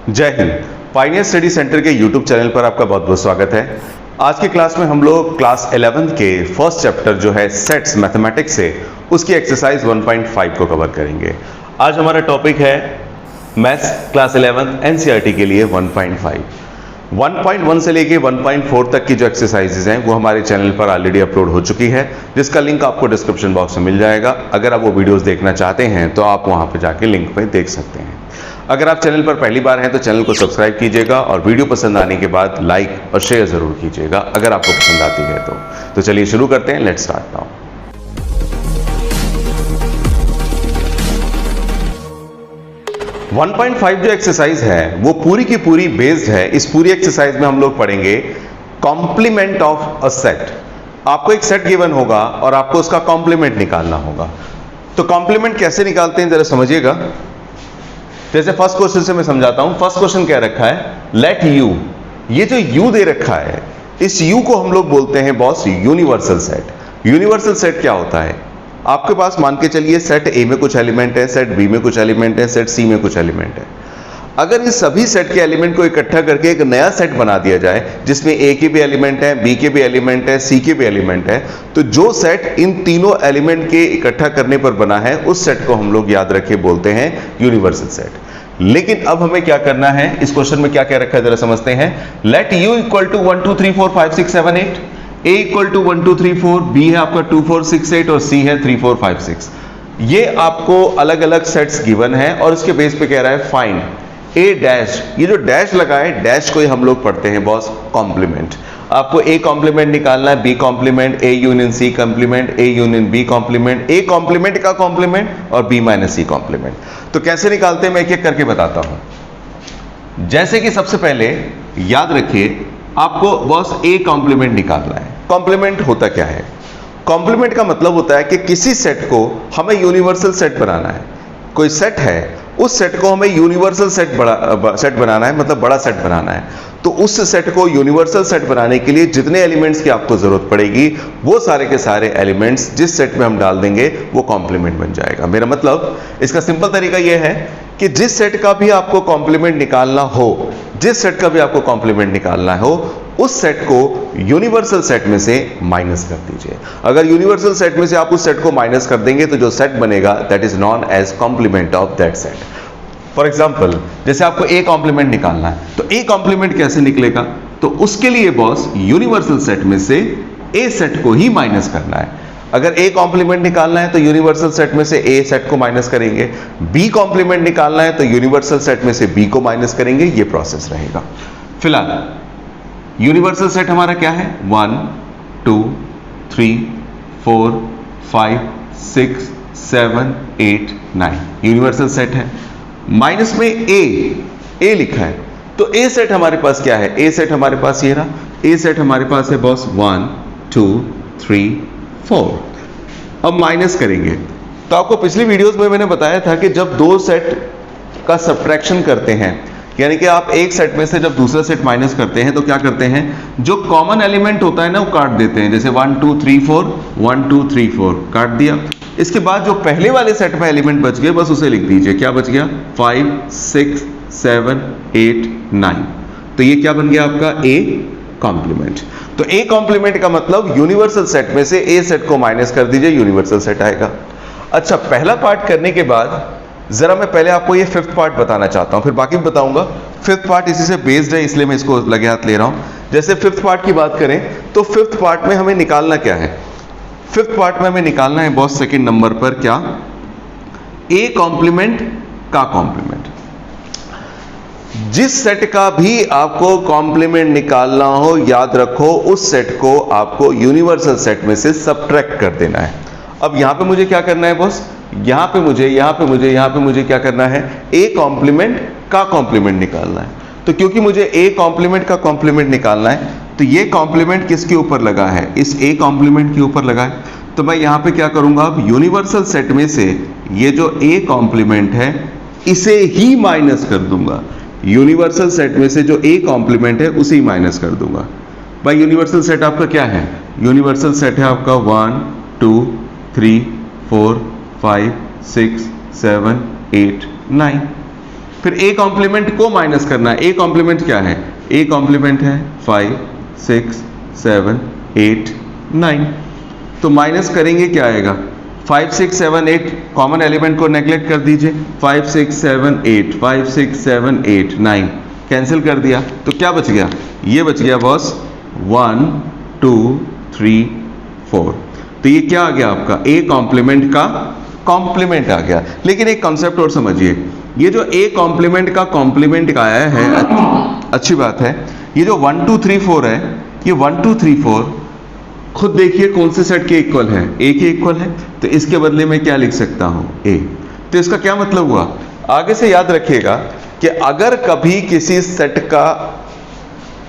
जय Hind. Pioneer study centre के YouTube channel पर आपका बहुत बहुत स्वागत है। आज की क्लास में हम लोग क्लास 11th के फर्स्ट चैप्टर जो है सेट्स मैथमेटिक्स से उसकी एक्सरसाइज 1.5 को कवर करेंगे। आज हमारा टॉपिक है मैथ्स क्लास 11th एनसीईआरटी के लिए 1.5। 1.1 से लेके 1.4 तक की जो एक्सरसाइजेज हैं वो हमारे चैनल पर ऑलरेडी अपलोड हो चुकी है, जिसका लिंक आपको डिस्क्रिप्शन बॉक्स में मिल जाएगा। अगर आप वो वीडियोस देखना चाहते हैं तो आप वहां पर जाके लिंक पे देख सकते हैं। अगर आप चैनल पर पहली बार हैं तो चैनल को सब्सक्राइब कीजिएगा और वीडियो पसंद आने के बाद लाइक और शेयर जरूर कीजिएगा अगर आपको पसंद आती है तो चलिए शुरू करते हैं। Let's start now. वन 1.5 जो एक्सरसाइज है वो पूरी की पूरी बेस्ड है। इस पूरी एक्सरसाइज में हम लोग पढ़ेंगे कॉम्प्लीमेंट ऑफ अ सेट। आपको एक सेट गिवन होगा और आपको उसका कॉम्प्लीमेंट निकालना होगा। तो कॉम्प्लीमेंट कैसे निकालते हैं जरा समझिएगा। जैसे फर्स्ट क्वेश्चन से मैं समझाता हूं। फर्स्ट क्वेश्चन क्या रखा है, लेट यू। ये जो यू दे रखा है, इस यू को हम लोग बोलते हैं boss universal set. Universal set क्या होता है, आपके पास मान के चलिए सेट ए में कुछ एलिमेंट है, सेट बी में कुछ एलिमेंट है, सेट सी में कुछ एलिमेंट है। अगर इस सभी सेट के एलिमेंट को इकट्ठा करके एक नया सेट बना दिया जाए जिसमें ए के भी एलिमेंट है, बी के भी एलिमेंट है, सी के भी एलिमेंट है, तो जो सेट इन तीनों एलिमेंट के इकट्ठा करने पर बना है उस सेट को हम लोग याद रखे बोलते हैं यूनिवर्सल सेट। लेकिन अब हमें क्या करना है, इस क्वेश्चन में क्या क्या रखा है जरा समझते हैं। Let U equal to 1 2 3 4 5 6 7 8, A equal to 1 2 3 4, B है आपका 2 4 6 8 और सी है 3 4 5 6। ये आपको अलग अलग सेट्स गिवन है और इसके बेस पे कह रहा है फाइंड ए डैश। ये जो डैश लगा है, डैश को ही हम लोग पढ़ते हैं बॉस कॉम्प्लीमेंट। आपको ए कॉम्प्लीमेंट निकालना है, B complement, A union C complement, A union B complement, A complement का कॉम्प्लीमेंट और बी माइनस सी कॉम्प्लीमेंट। तो कैसे निकालते हैं मैं एक एक करके बताता हूं। जैसे कि सबसे पहले याद रखिए, आपको बॉस ए कॉम्प्लीमेंट निकालना है। कॉम्प्लीमेंट होता क्या है, कॉम्प्लीमेंट का मतलब होता है कि किसी सेट को हमें यूनिवर्सल सेट बनाना है। कोई सेट है, उस सेट को हमें यूनिवर्सल सेट बनाना है, मतलब बड़ा सेट बनाना है। तो उस सेट को यूनिवर्सल सेट बनाने के लिए जितने एलिमेंट्स की आपको जरूरत पड़ेगी वो सारे के सारे एलिमेंट्स जिस सेट में हम डाल देंगे वो कॉम्प्लीमेंट बन जाएगा। मेरा मतलब इसका सिंपल तरीका यह है कि जिस सेट का भी आपको कॉम्प्लीमेंट निकालना हो, जिस सेट का भी आपको कॉम्प्लीमेंट निकालना हो, उस सेट को यूनिवर्सल सेट में से माइनस कर दीजिए। अगर यूनिवर्सल सेट में से आप उस सेट को माइनस कर देंगे तो जो सेट बनेगा that is known as complement of that set. For example, जैसे आपको ए कॉम्प्लीमेंट निकालना है तो ए कॉम्प्लीमेंट कैसे निकलेगा, तो उसके लिए बॉस यूनिवर्सल सेट में से ए सेट को ही माइनस करना है। अगर ए कॉम्प्लीमेंट निकालना है तो यूनिवर्सल सेट में से ए सेट को माइनस करेंगे, बी कॉम्प्लीमेंट निकालना है तो यूनिवर्सल सेट में से बी को माइनस करेंगे। ये प्रोसेस रहेगा। फिलहाल यूनिवर्सल सेट हमारा क्या है, 1 2 3 4 5 6 7 8 9 यूनिवर्सल सेट है। माइनस में ए लिखा है तो ए सेट हमारे पास क्या है, ए सेट हमारे पास ये रहा। ए सेट हमारे पास है बॉस 1 2 3 4। अब माइनस करेंगे तो आपको पिछली वीडियोस में मैंने बताया था कि जब दो सेट का सब्ट्रैक्शन करते हैं, यानी कि आप एक सेट में से जब दूसरा सेट माइनस करते हैं तो क्या करते हैं, जो कॉमन एलिमेंट होता है ना वो काट देते हैं। जैसे 1 2 3 4 1 2 3 4 काट दिया। इसके बाद जो पहले वाले सेट में एलिमेंट बच गए बस उसे लिख दीजिए। क्या बच गया, 5 6 7 8 9। तो ये क्या बन गया आपका ए कॉम्प्लीमेंट। तो ए कॉम्प्लीमेंट का मतलब यूनिवर्सल सेट में से ए सेट को माइनस कर दीजिए, यूनिवर्सल सेट आएगा। अच्छा, पहला पार्ट करने के बाद जरा मैं पहले आपको ये फिफ्थ पार्ट बताना चाहता हूं, फिर बाकी बताऊंगा। फिफ्थ पार्ट इसी से बेस्ड है इसलिए मैं इसको लगे हाथ ले रहा हूं। जैसे फिफ्थ पार्ट की बात करें तो फिफ्थ पार्ट में हमें निकालना क्या है, फिफ्थ पार्ट में हमें निकालना है बॉस सेकंड नंबर पर क्या, ए कॉम्प्लीमेंट का कॉम्प्लीमेंट। जिस सेट का भी आपको कॉम्प्लीमेंट निकालना हो, याद रखो उस सेट को आपको यूनिवर्सल सेट में से सब्ट्रैक्ट कर देना है। अब यहां पे मुझे क्या करना है बॉस, यहां पे मुझे क्या करना है, ए कॉम्प्लीमेंट का कॉम्प्लीमेंट निकालना है। तो क्योंकि मुझे ए कॉम्प्लीमेंट का कॉम्प्लीमेंट निकालना है तो ये कॉम्प्लीमेंट किसके ऊपर लगा है, इस ए कॉम्प्लीमेंट के ऊपर लगा है। तो मैं यहां पे क्या करूंगा, अब यूनिवर्सल सेट में से ये जो ए कॉम्प्लीमेंट है इसे ही माइनस कर दूंगा। यूनिवर्सल सेट में से जो ए कॉम्प्लीमेंट है उसे ही माइनस कर दूंगा। भाई यूनिवर्सल सेट आपका क्या है, यूनिवर्सल सेट है आपका 1 2 3 4 5 6 7 8 9। फिर ए कॉम्प्लीमेंट को माइनस करना है। ए कॉम्प्लीमेंट क्या है? ए कॉम्प्लीमेंट है 5 6 7 8 9। तो माइनस करेंगे क्या आएगा? 5 6 7 8 कॉमन एलिमेंट को नेग्लेक्ट कर दीजिए। 5 6 7 8 5 6 7 8 9 कैंसिल कर दिया तो क्या बच गया? ये बच गया बॉस 1 2 3 4। तो ये क्या आ गया आपका? ए कॉम्प्लीमेंट का कॉम्प्लीमेंट आ गया। लेकिन एक कॉन्सेप्ट और समझिए, ये जो ए कॉम्प्लीमेंट का कॉम्प्लीमेंट आया है, अच्छी बात है। ये जो 1 2 3 4 है, ये 1 2 3 4 खुद देखिए कौन से सेट के इक्वल है? ए के इक्वल है। तो इसके बदले में क्या लिख सकता हूं? ए। तो इसका क्या मतलब हुआ? आगे से याद रखिएगा कि अगर कभी किसी सेट का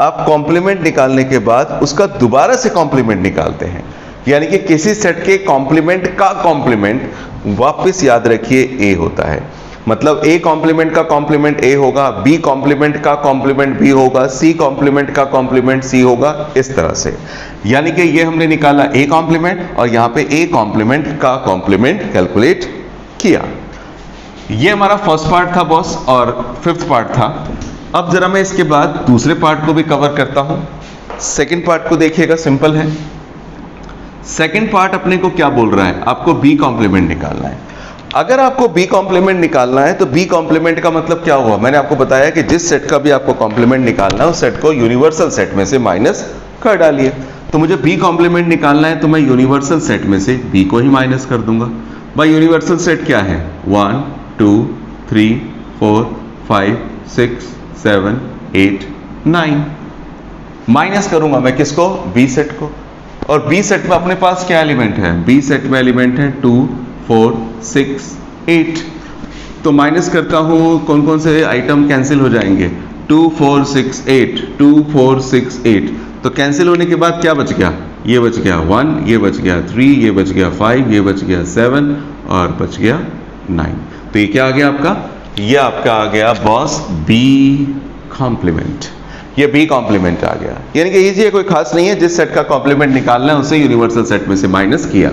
आप कॉम्प्लीमेंट निकालने के बाद उसका दोबारा से कॉम्प्लीमेंट निकालते हैं, यानी कि किसी सेट के कॉम्प्लीमेंट का कॉम्प्लीमेंट, वापस याद रखिए ए होता है। मतलब ए कॉम्प्लीमेंट का कॉम्प्लीमेंट ए होगा, बी कॉम्प्लीमेंट का कॉम्प्लीमेंट बी होगा, सी कॉम्प्लीमेंट का कॉम्प्लीमेंट सी होगा, इस तरह से। यानी कि ये हमने निकाला ए कॉम्प्लीमेंट और यहां पे ए कॉम्प्लीमेंट का कॉम्प्लीमेंट कैलकुलेट किया। ये हमारा फर्स्ट पार्ट था बॉस और फिफ्थ पार्ट था। अब जरा मैं इसके बाद दूसरे पार्ट को भी कवर करता हूं। सेकेंड पार्ट को देखिएगा, सिंपल है। सेकेंड पार्ट अपने को क्या बोल रहा है? आपको बी कॉम्प्लीमेंट निकालना है। अगर आपको बी कॉम्प्लीमेंट निकालना है तो बी कॉम्प्लीमेंट का मतलब क्या हुआ? मैंने आपको बताया कि जिस सेट का भी आपको कॉम्प्लीमेंट निकालना है उस सेट को यूनिवर्सल सेट में से माइनस कर डालिए। तो मुझे बी कॉम्प्लीमेंट निकालना है तो मैं यूनिवर्सल सेट में से बी को ही माइनस कर दूंगा। भाई यूनिवर्सल सेट क्या है? 1 2 3 4 5 6 7 8 9। माइनस करूंगा मैं किसको? बी सेट को। और बी सेट में अपने पास क्या एलिमेंट है? बी सेट में एलिमेंट है 2 4 6 8। तो माइनस करता हूं, कौन कौन से आइटम कैंसिल हो जाएंगे? 2 4 6 8 2 4 6 8। तो कैंसिल होने के बाद क्या बच गया? ये बच गया 1, ये बच गया 3, ये बच गया 5, ये बच गया 7 और बच गया 9। तो ये क्या आ गया आपका? ये आपका आ गया बॉस बी कॉम्प्लीमेंट। ये बी कॉम्प्लीमेंट आ गया। यानी कि ये कोई खास नहीं है, जिस सेट का कॉम्प्लीमेंट निकालना है उसे यूनिवर्सल सेट में से माइनस किया।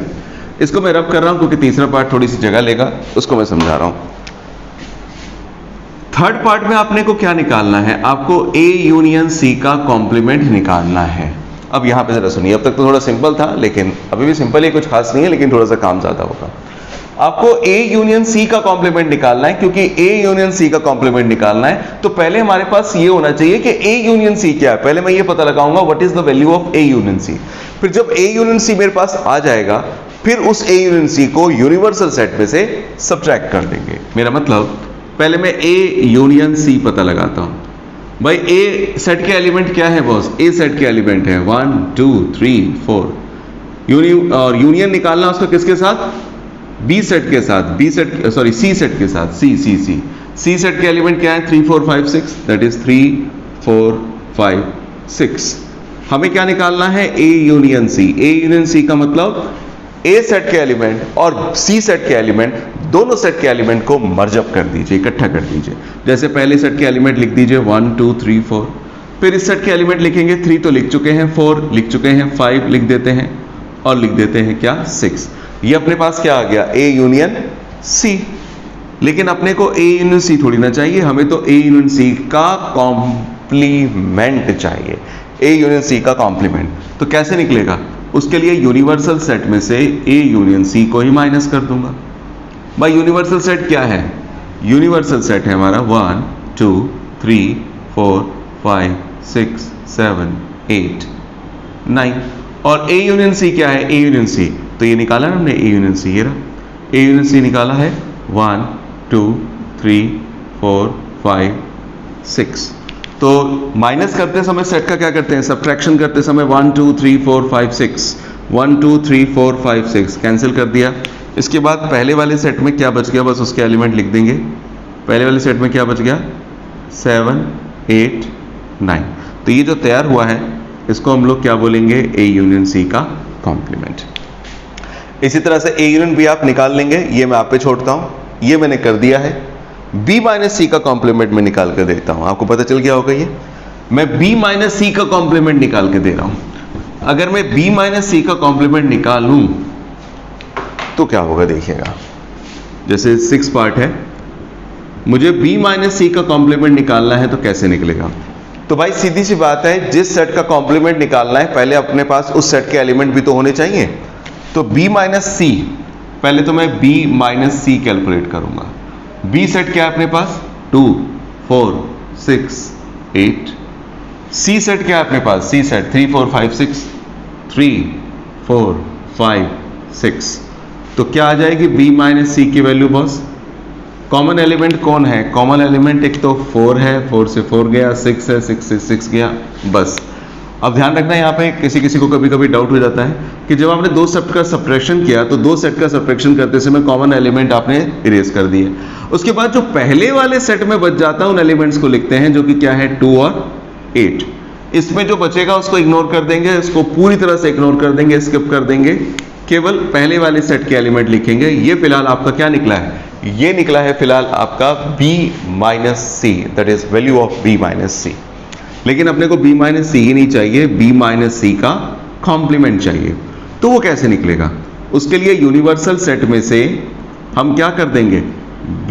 इसको मैं रब कर रहा हूं क्योंकि तीसरा पार्ट थोड़ी सी जगह लेगा, उसको मैं समझा रहा हूं। थर्ड पार्ट में आपने को क्या निकालना है? आपको ए यूनियन सी का कॉम्प्लीमेंट निकालना है। अब यहां पे जरा सुनिए, अब तक तो थोड़ा सिंपल था, लेकिन अभी भी सिंपल ही, कुछ खास नहीं है, लेकिन थोड़ा सा काम ज्यादा होगा। आपको ए यूनियन सी का कॉम्प्लीमेंट निकालना है। क्योंकि ए यूनियन सी का कॉम्प्लीमेंट निकालना है तो पहले हमारे पास ये होना चाहिए कि ए यूनियन सी क्या है। पहले मैं ये पता लगाऊंगा what is the value of A union C. फिर जब ए यूनियन सी मेरे पास आ जाएगा, फिर उस ए यूनियन सी को यूनिवर्सल सेट में से सब्ट्रैक्ट कर देंगे। मेरा मतलब पहले मैं ए यूनियन सी पता लगाता हूं। भाई ए सेट के एलिमेंट क्या है बॉस? ए सेट के एलिमेंट है 1 2 3 4। और यूनियन निकालना उसका किसके साथ? बी सेट के साथ, B set sorry C set के साथ, सी सेट के एलिमेंट क्या है? 3 4 5 6, दैट इज 3 4 5 6। हमें क्या निकालना है? ए यूनियन सी। ए यूनियन सी का मतलब ए सेट के एलिमेंट और सी सेट के एलिमेंट, दोनों सेट के एलिमेंट को मर्ज अप कर दीजिए, इकट्ठा कर दीजिए। जैसे पहले सेट के एलिमेंट लिख दीजिए 1 2 3 4। फिर इस सेट के एलिमेंट लिखेंगे 3 तो लिख चुके हैं, 4 लिख चुके हैं, 5 लिख देते हैं और लिख देते हैं क्या? 6। ये अपने पास क्या आ गया? A union C. लेकिन अपने को ए यूनियन सी थोड़ी ना चाहिए, हमें तो ए यूनियन सी का कॉम्प्लीमेंट चाहिए। ए यूनियन सी का कॉम्प्लीमेंट तो कैसे निकलेगा? उसके लिए यूनिवर्सल सेट में से ए यूनियन सी को ही माइनस कर दूंगा। भाई यूनिवर्सल सेट क्या है? यूनिवर्सल सेट है हमारा 1 2 3 4 5 6 7 8 9। और ए यूनियन सी क्या है? ए यूनियन सी तो ये निकाला ना हमने, ए यूनियन सी। ये रहा ए यूनियन सी निकाला है 1 2 3 4 5 6। तो माइनस करते समय सेट का क्या करते हैं? सब्ट्रैक्शन करते समय 1 2 3 4 5 6, 1 2 3 4 5 6 कैंसिल कर दिया। इसके बाद पहले वाले सेट में क्या बच गया? बस उसके एलिमेंट लिख देंगे। पहले वाले सेट में क्या बच गया? 7 8 9। तो ये जो तैयार हुआ है इसको हम लोग क्या बोलेंगे? ए यूनियन सी का कॉम्प्लीमेंट। इसी तरह से ए यूनियन बी आप निकाल लेंगे, ये मैं आप पे छोड़ता हूं। ये मैंने कर दिया है। बी माइनस सी का कॉम्प्लीमेंट में निकाल कर देता हूं। आपको पता चल गया होगा ये मैं बी माइनस सी का कॉम्प्लीमेंट निकाल के दे रहा हूं। अगर मैं बी माइनस सी का कॉम्प्लीमेंट निकालूं तो क्या होगा देखिएगा। जैसे 6 पार्ट है, मुझे b माइनस सी का कॉम्प्लीमेंट निकालना है तो कैसे निकलेगा? तो भाई सीधी सी बात है, जिस सेट का कॉम्प्लीमेंट निकालना है पहले अपने पास उस सेट के एलिमेंट भी तो होने चाहिए। तो b माइनस सी, पहले तो मैं b माइनस सी कैलकुलेट करूंगा। b सेट क्या है अपने पास? 2 4 6 8। c सेट क्या है अपने पास? c set 3 4 5 6 3 4 5 6। तो क्या आ जाएगी b माइनस सी की वैल्यू बॉस? कॉमन एलिमेंट कौन है? कॉमन एलिमेंट एक तो 4 है, 4 से 4 गया, 6 है, 6 से 6 गया, बस। अब ध्यान रखना यहाँ पे किसी किसी को कभी कभी डाउट हो जाता है कि जब आपने दो सेट का सब्ट्रैक्शन किया तो दो सेट का सब्ट्रैक्शन करते समय कॉमन एलिमेंट आपने इरेज कर दिए। उसके बाद जो पहले वाले सेट में बच जाता है उन एलिमेंट्स को लिखते हैं, जो कि क्या है 2 और 8। इसमें जो बचेगा उसको इग्नोर कर देंगे, उसको पूरी तरह से इग्नोर कर देंगे, स्किप कर देंगे, केवल पहले वाले सेट के एलिमेंट लिखेंगे। ये फिलहाल आपका क्या निकला है? ये निकला है फिलहाल आपका b minus C, that is value of b minus C. लेकिन अपने को b माइनस सी ही नहीं चाहिए, b माइनस सी का कॉम्प्लीमेंट चाहिए। तो वो कैसे निकलेगा? उसके लिए यूनिवर्सल सेट में से हम क्या कर देंगे?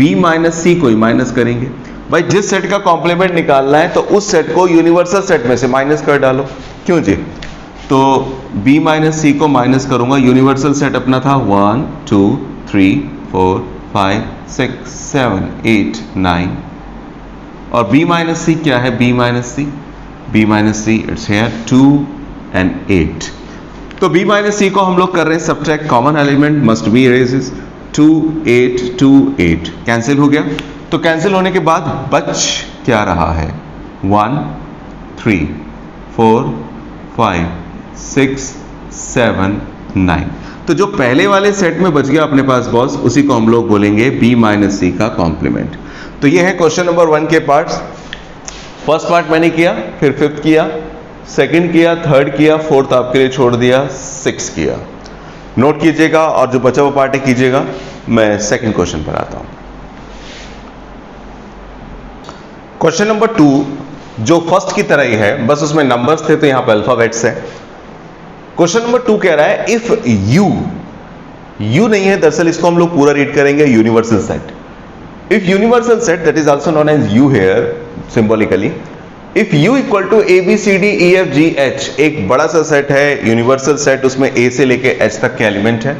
b माइनस सी को ही माइनस करेंगे। भाई जिस सेट का कॉम्प्लीमेंट निकालना है तो उस सेट को यूनिवर्सल सेट में से माइनस कर डालो। क्यों जी? तो b माइनस सी को माइनस करूंगा, यूनिवर्सल सेट अपना था 1 2 3 4 5 6 7 8 9, और b माइनस सी क्या है? b minus C, b minus C it's here 2 and 8। तो b माइनस सी को हम लोग कर रहे हैं subtract, common element must be erases. 2 8 2 8 cancel हो गया। तो कैंसिल होने के बाद बच क्या रहा है? 1 3 4 5 6 7 9। तो जो पहले वाले सेट में बच गया अपने पास बॉस, उसी को हम लोग बोलेंगे b माइनस सी का कॉम्प्लीमेंट। तो ये है क्वेश्चन नंबर 1 के पार्ट्स। फर्स्ट पार्ट मैंने किया, फिर फिफ्थ किया, सेकंड किया, थर्ड किया, फोर्थ आपके लिए छोड़ दिया, सिक्स किया। नोट कीजिएगा और जो बचा हुआ पार्ट है कीजिएगा। मैं सेकंड क्वेश्चन पर आता हूं। क्वेश्चन नंबर 2 जो फर्स्ट की तरह ही है, बस उसमें नंबर्स थे तो यहां पर अल्फाबेट्स है। क्वेश्चन नंबर 2 कह रहा है इफ यू नहीं है, दरअसल इसको हम लोग पूरा रीड करेंगे universal set. If universal set that is also known as U here symbolically, if U equal to A B C D E F G H, एक बड़ा सा सेट है यूनिवर्सल सेट, उसमें ए से लेके एच तक के एलिमेंट है।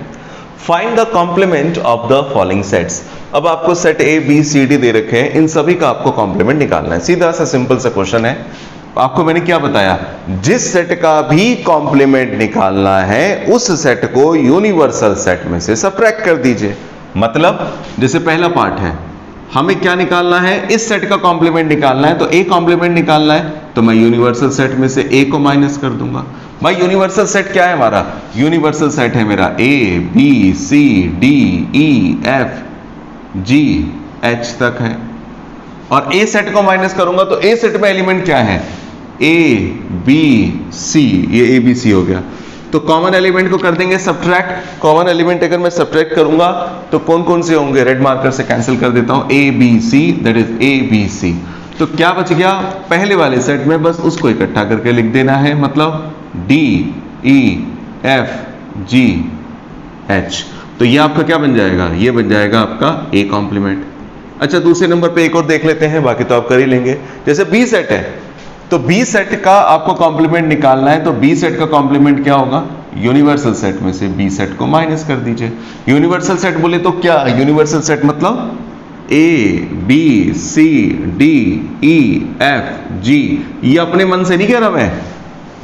Find the complement of the following sets. अब आपको set A B C D दे रखे हैं, इन सभी का आपको कॉम्प्लीमेंट निकालना है। सीधा सा सिंपल सा क्वेश्चन है। आपको मैंने क्या बताया? जिस सेट का भी कॉम्प्लीमेंट निकालना है उस सेट को यूनिवर्सल सेट में से सब्ट्रैक्ट कर दीजिए। मतलब जैसे पहला पार्ट है, हमें क्या निकालना है? इस सेट का कॉम्प्लीमेंट निकालना है, तो ए कॉम्प्लीमेंट निकालना है तो मैं यूनिवर्सल सेट में से ए को माइनस कर दूंगा। भाई यूनिवर्सल सेट क्या है हमारा? यूनिवर्सल सेट है मेरा A B C D E F G H तक है, और ए सेट को माइनस करूंगा तो ए सेट में एलिमेंट क्या है? ए बी सी, ये ए बी सी हो गया। तो कॉमन एलिमेंट को कर देंगे सब्ट्रैक्ट। कॉमन एलिमेंट अगर मैं सब्ट्रैक्ट करूंगा तो कौन कौन से होंगे? रेड मार्कर से कैंसिल कर देता हूं, A B C, that is A B C. तो क्या बच गया? पहले वाले सेट में बस उसको इकट्ठा करके लिख देना है, मतलब D E F G H. तो ये आपका क्या बन जाएगा? ये बन जाएगा आपका ए कॉम्प्लीमेंट। अच्छा, दूसरे नंबर पे एक और देख लेते हैं, बाकी तो आप कर ही लेंगे। जैसे बी सेट है, तो बी सेट का आपको कॉम्प्लीमेंट निकालना है, तो बी सेट का कॉम्प्लीमेंट क्या होगा? यूनिवर्सल सेट में से बी सेट को माइनस कर दीजिए। यूनिवर्सल सेट बोले तो क्या? यूनिवर्सल सेट मतलब A B C D E F G. ये अपने मन से नहीं कह रहा मैं,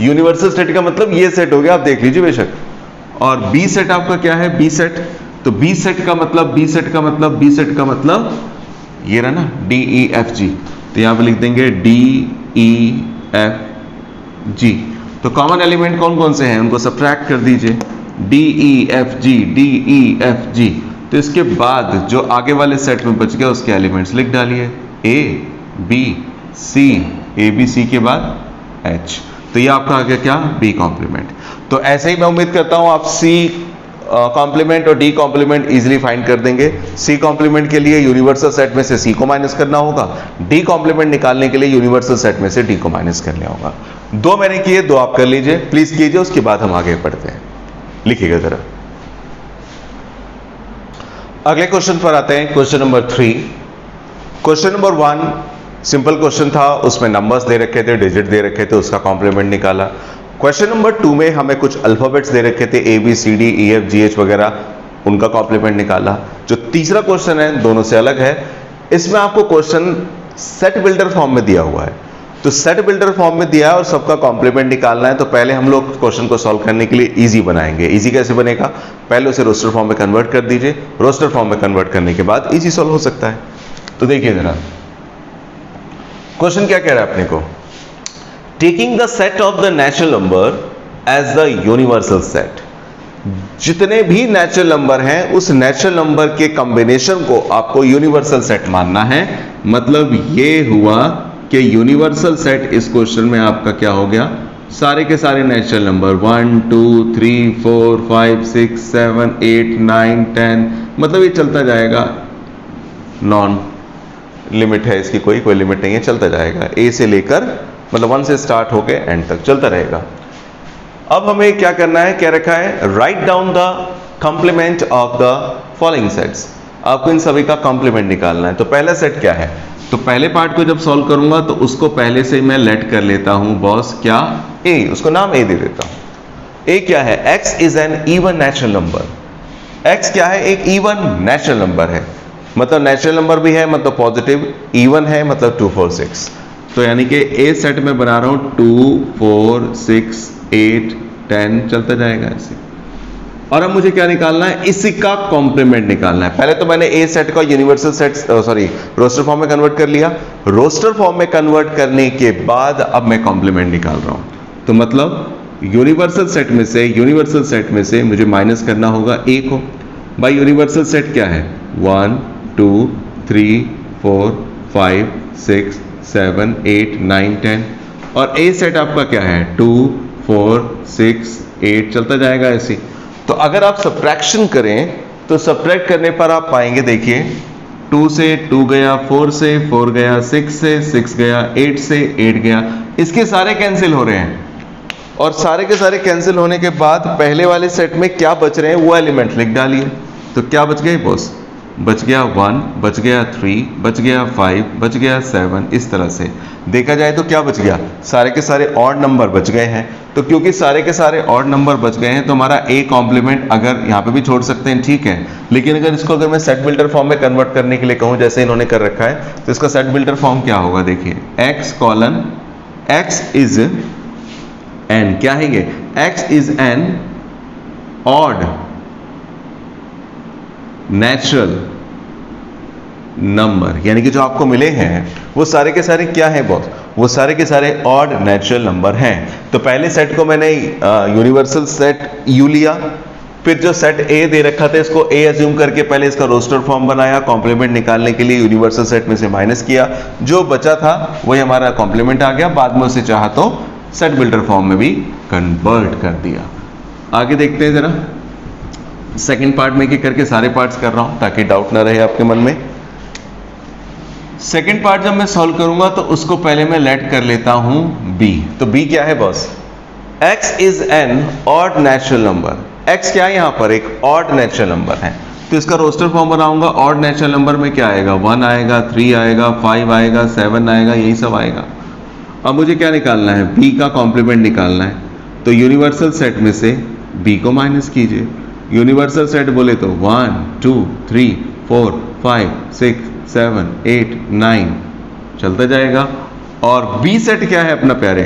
यूनिवर्सल सेट का मतलब ये सेट हो गया, आप देख लीजिए बेशक। और बी सेट आपका क्या है? बी सेट, तो बी सेट का मतलब बी सेट का मतलब बी सेट का मतलब ये रहा ना, डी ई एफ जी। तो यहां पे लिख देंगे डी ई एफ जी। तो कॉमन एलिमेंट कौन कौन से हैं उनको सब्ट्रैक्ट कर दीजिए, D E F G D E F जी। तो इसके बाद जो आगे वाले सेट में बच गया उसके एलिमेंट्स लिख डालिए, ए बी सी, ए बी सी के बाद एच। तो ये आपका आ गया क्या? B complement. तो ऐसे ही मैं उम्मीद करता हूं आप सी कॉम्प्लीमेंट और डी कॉम्प्लीमेंट इजीली फाइंड कर देंगे। सी कॉम्प्लीमेंट के लिए यूनिवर्सल सेट में से सी को माइनस करना होगा, डी कॉम्प्लीमेंट निकालने के लिए यूनिवर्सल सेट में से डी को माइनस करना होगा। दो मैंने किए, दो आप कर लीजिए, प्लीज कीजिए, उसके बाद हम आगे बढ़ते हैं। लिखिएगा जरा। अगले क्वेश्चन पर आते हैं, question number 3। Question number 1 simple question था, उसमें नंबर्स दे रखे थे, डिजिट दे रखे थे, उसका कॉम्प्लीमेंट निकाला। क्वेश्चन नंबर 2 में हमें कुछ अल्फाबेट्स दे रखे थे, A B C D E F G H वगैरह, उनका कॉम्प्लीमेंट निकाला। जो तीसरा क्वेश्चन है दोनों से अलग है, इसमें आपको क्वेश्चन सेट बिल्डर फॉर्म में दिया हुआ है। तो सेट बिल्डर फॉर्म में दिया है और सबका कॉम्प्लीमेंट निकालना है। तो पहले हम लोग क्वेश्चन को सॉल्व करने के लिए इजी बनाएंगे। इजी कैसे बनेगा, पहले उसे रोस्टर फॉर्म में कन्वर्ट कर दीजिए, रोस्टर फॉर्म में कन्वर्ट करने के बाद इजी सॉल्व हो सकता है। तो देखिए जरा क्वेश्चन क्या कह रहा है अपने को, taking the set of the natural number as the universal set. जितने भी नेचुरल नंबर हैं उस नेचुरल नंबर के कॉम्बिनेशन को आपको यूनिवर्सल सेट मानना है। मतलब ये हुआ कि यूनिवर्सल सेट इस क्वेश्चन में आपका क्या हो गया, सारे के सारे नेचुरल नंबर 1 2 3 4 5 6 7 8 9 10, मतलब ये चलता जाएगा, नॉन लिमिट है इसकी, कोई लिमिट नहीं है, चलता जाएगा। ए से लेकर मतलब 1 से स्टार्ट होके एंड तक चलता रहेगा। अब हमें क्या करना है, क्या रखा है, write down the complement of the following sets. आपको इन सभी का कॉम्प्लीमेंट निकालना है। तो पहला सेट क्या है, तो पहले पार्ट को जब सॉल्व करूंगा तो उसको पहले से मैं लेट कर लेता हूं बॉस, क्या, ए, उसको नाम ए दे देता हूं। ए क्या है, x is an even natural number. x क्या है, एक इवन नेचुरल नंबर है, मतलब नेचुरल नंबर भी है, मतलब पॉजिटिव, इवन है मतलब 2 4 6। तो यानी कि ए सेट में बना रहा हूं 2 4 6 8 10, चलता जाएगा ऐसे। और अब मुझे क्या निकालना है, इसी का कॉम्प्लीमेंट निकालना है। पहले तो मैंने ए सेट का यूनिवर्सल सेट रोस्टर फॉर्म में कन्वर्ट कर लिया। रोस्टर फॉर्म में कन्वर्ट करने के बाद अब मैं कॉम्प्लीमेंट निकाल रहा हूं। तो मतलब यूनिवर्सल सेट में से मुझे माइनस करना होगा ए को। भाई यूनिवर्सल सेट क्या है, 1 2 3 4 5 6 7 8 9 10, और ए सेट आपका क्या है, 2 4 6 8, चलता जाएगा ऐसे। तो अगर आप सब्ट्रैक्शन करें तो सब्ट्रैक्ट करने पर आप पाएंगे, देखिए 2 से 2 गया, 4 से 4 गया, 6 से 6 गया, 8 से 8 गया, इसके सारे कैंसिल हो रहे हैं। और सारे के सारे कैंसिल होने के बाद पहले वाले सेट में क्या बच रहे हैं वो एलिमेंट लिख डालिए। तो क्या बच गए बॉस, बच गया 1, बच गया 3, बच गया 5, बच गया 7। इस तरह से देखा जाए तो क्या बच गया, सारे के सारे ऑड नंबर बच गए हैं। तो क्योंकि सारे के सारे ऑड नंबर बच गए हैं तो हमारा ए कॉम्प्लीमेंट अगर यहाँ पे भी छोड़ सकते हैं, ठीक है, लेकिन अगर मैं सेट बिल्डर फॉर्म में कन्वर्ट करने के लिए कहूँ जैसे इन्होंने कर रखा है, तो इसका सेट बिल्डर फॉर्म क्या होगा, देखिए x colon x is an, क्या है ये, x is an odd natural number, यानी कि जो आपको मिले हैं वो सारे के सारे क्या है बॉस, वो सारे के सारे ऑड नेचुरल नंबर हैं। तो पहले सेट को मैंने यूनिवर्सल सेट यू लिया, फिर जो सेट ए दे रखा था इसको ए अज्यूम करके पहले इसका रोस्टर फॉर्म बनाया, कॉम्प्लीमेंट निकालने के लिए यूनिवर्सल सेट में से माइनस किया, जो बचा था वही हमारा कॉम्प्लीमेंट आ गया। बाद में उसे चाहा तो सेट बिल्डर फॉर्म में भी कन्वर्ट कर दिया। आगे देखते हैं जरा, सेकेंड पार्ट में एक करके सारे पार्ट्स कर रहा हूं ताकि डाउट ना रहे आपके मन में। सेकेंड पार्ट जब मैं सॉल्व करूंगा तो उसको पहले मैं लेट कर लेता हूं बी। तो बी क्या है boss, x is an odd natural number. x क्या है, यहां पर एक ऑड नेचुरल नंबर है, तो इसका रोस्टर फॉर्म बनाऊंगा। ऑड नेचुरल नंबर में क्या आएगा, 1 आएगा, 3 आएगा, 5 आएगा, 7 आएगा, यही सब आएगा। अब मुझे क्या निकालना है, b का कॉम्प्लीमेंट निकालना है। तो यूनिवर्सल सेट में से b को माइनस कीजिए। यूनिवर्सल सेट बोले तो 1 2 3 4 5 6 7 8 9 चलता जाएगा। और बी सेट क्या है अपना प्यारे,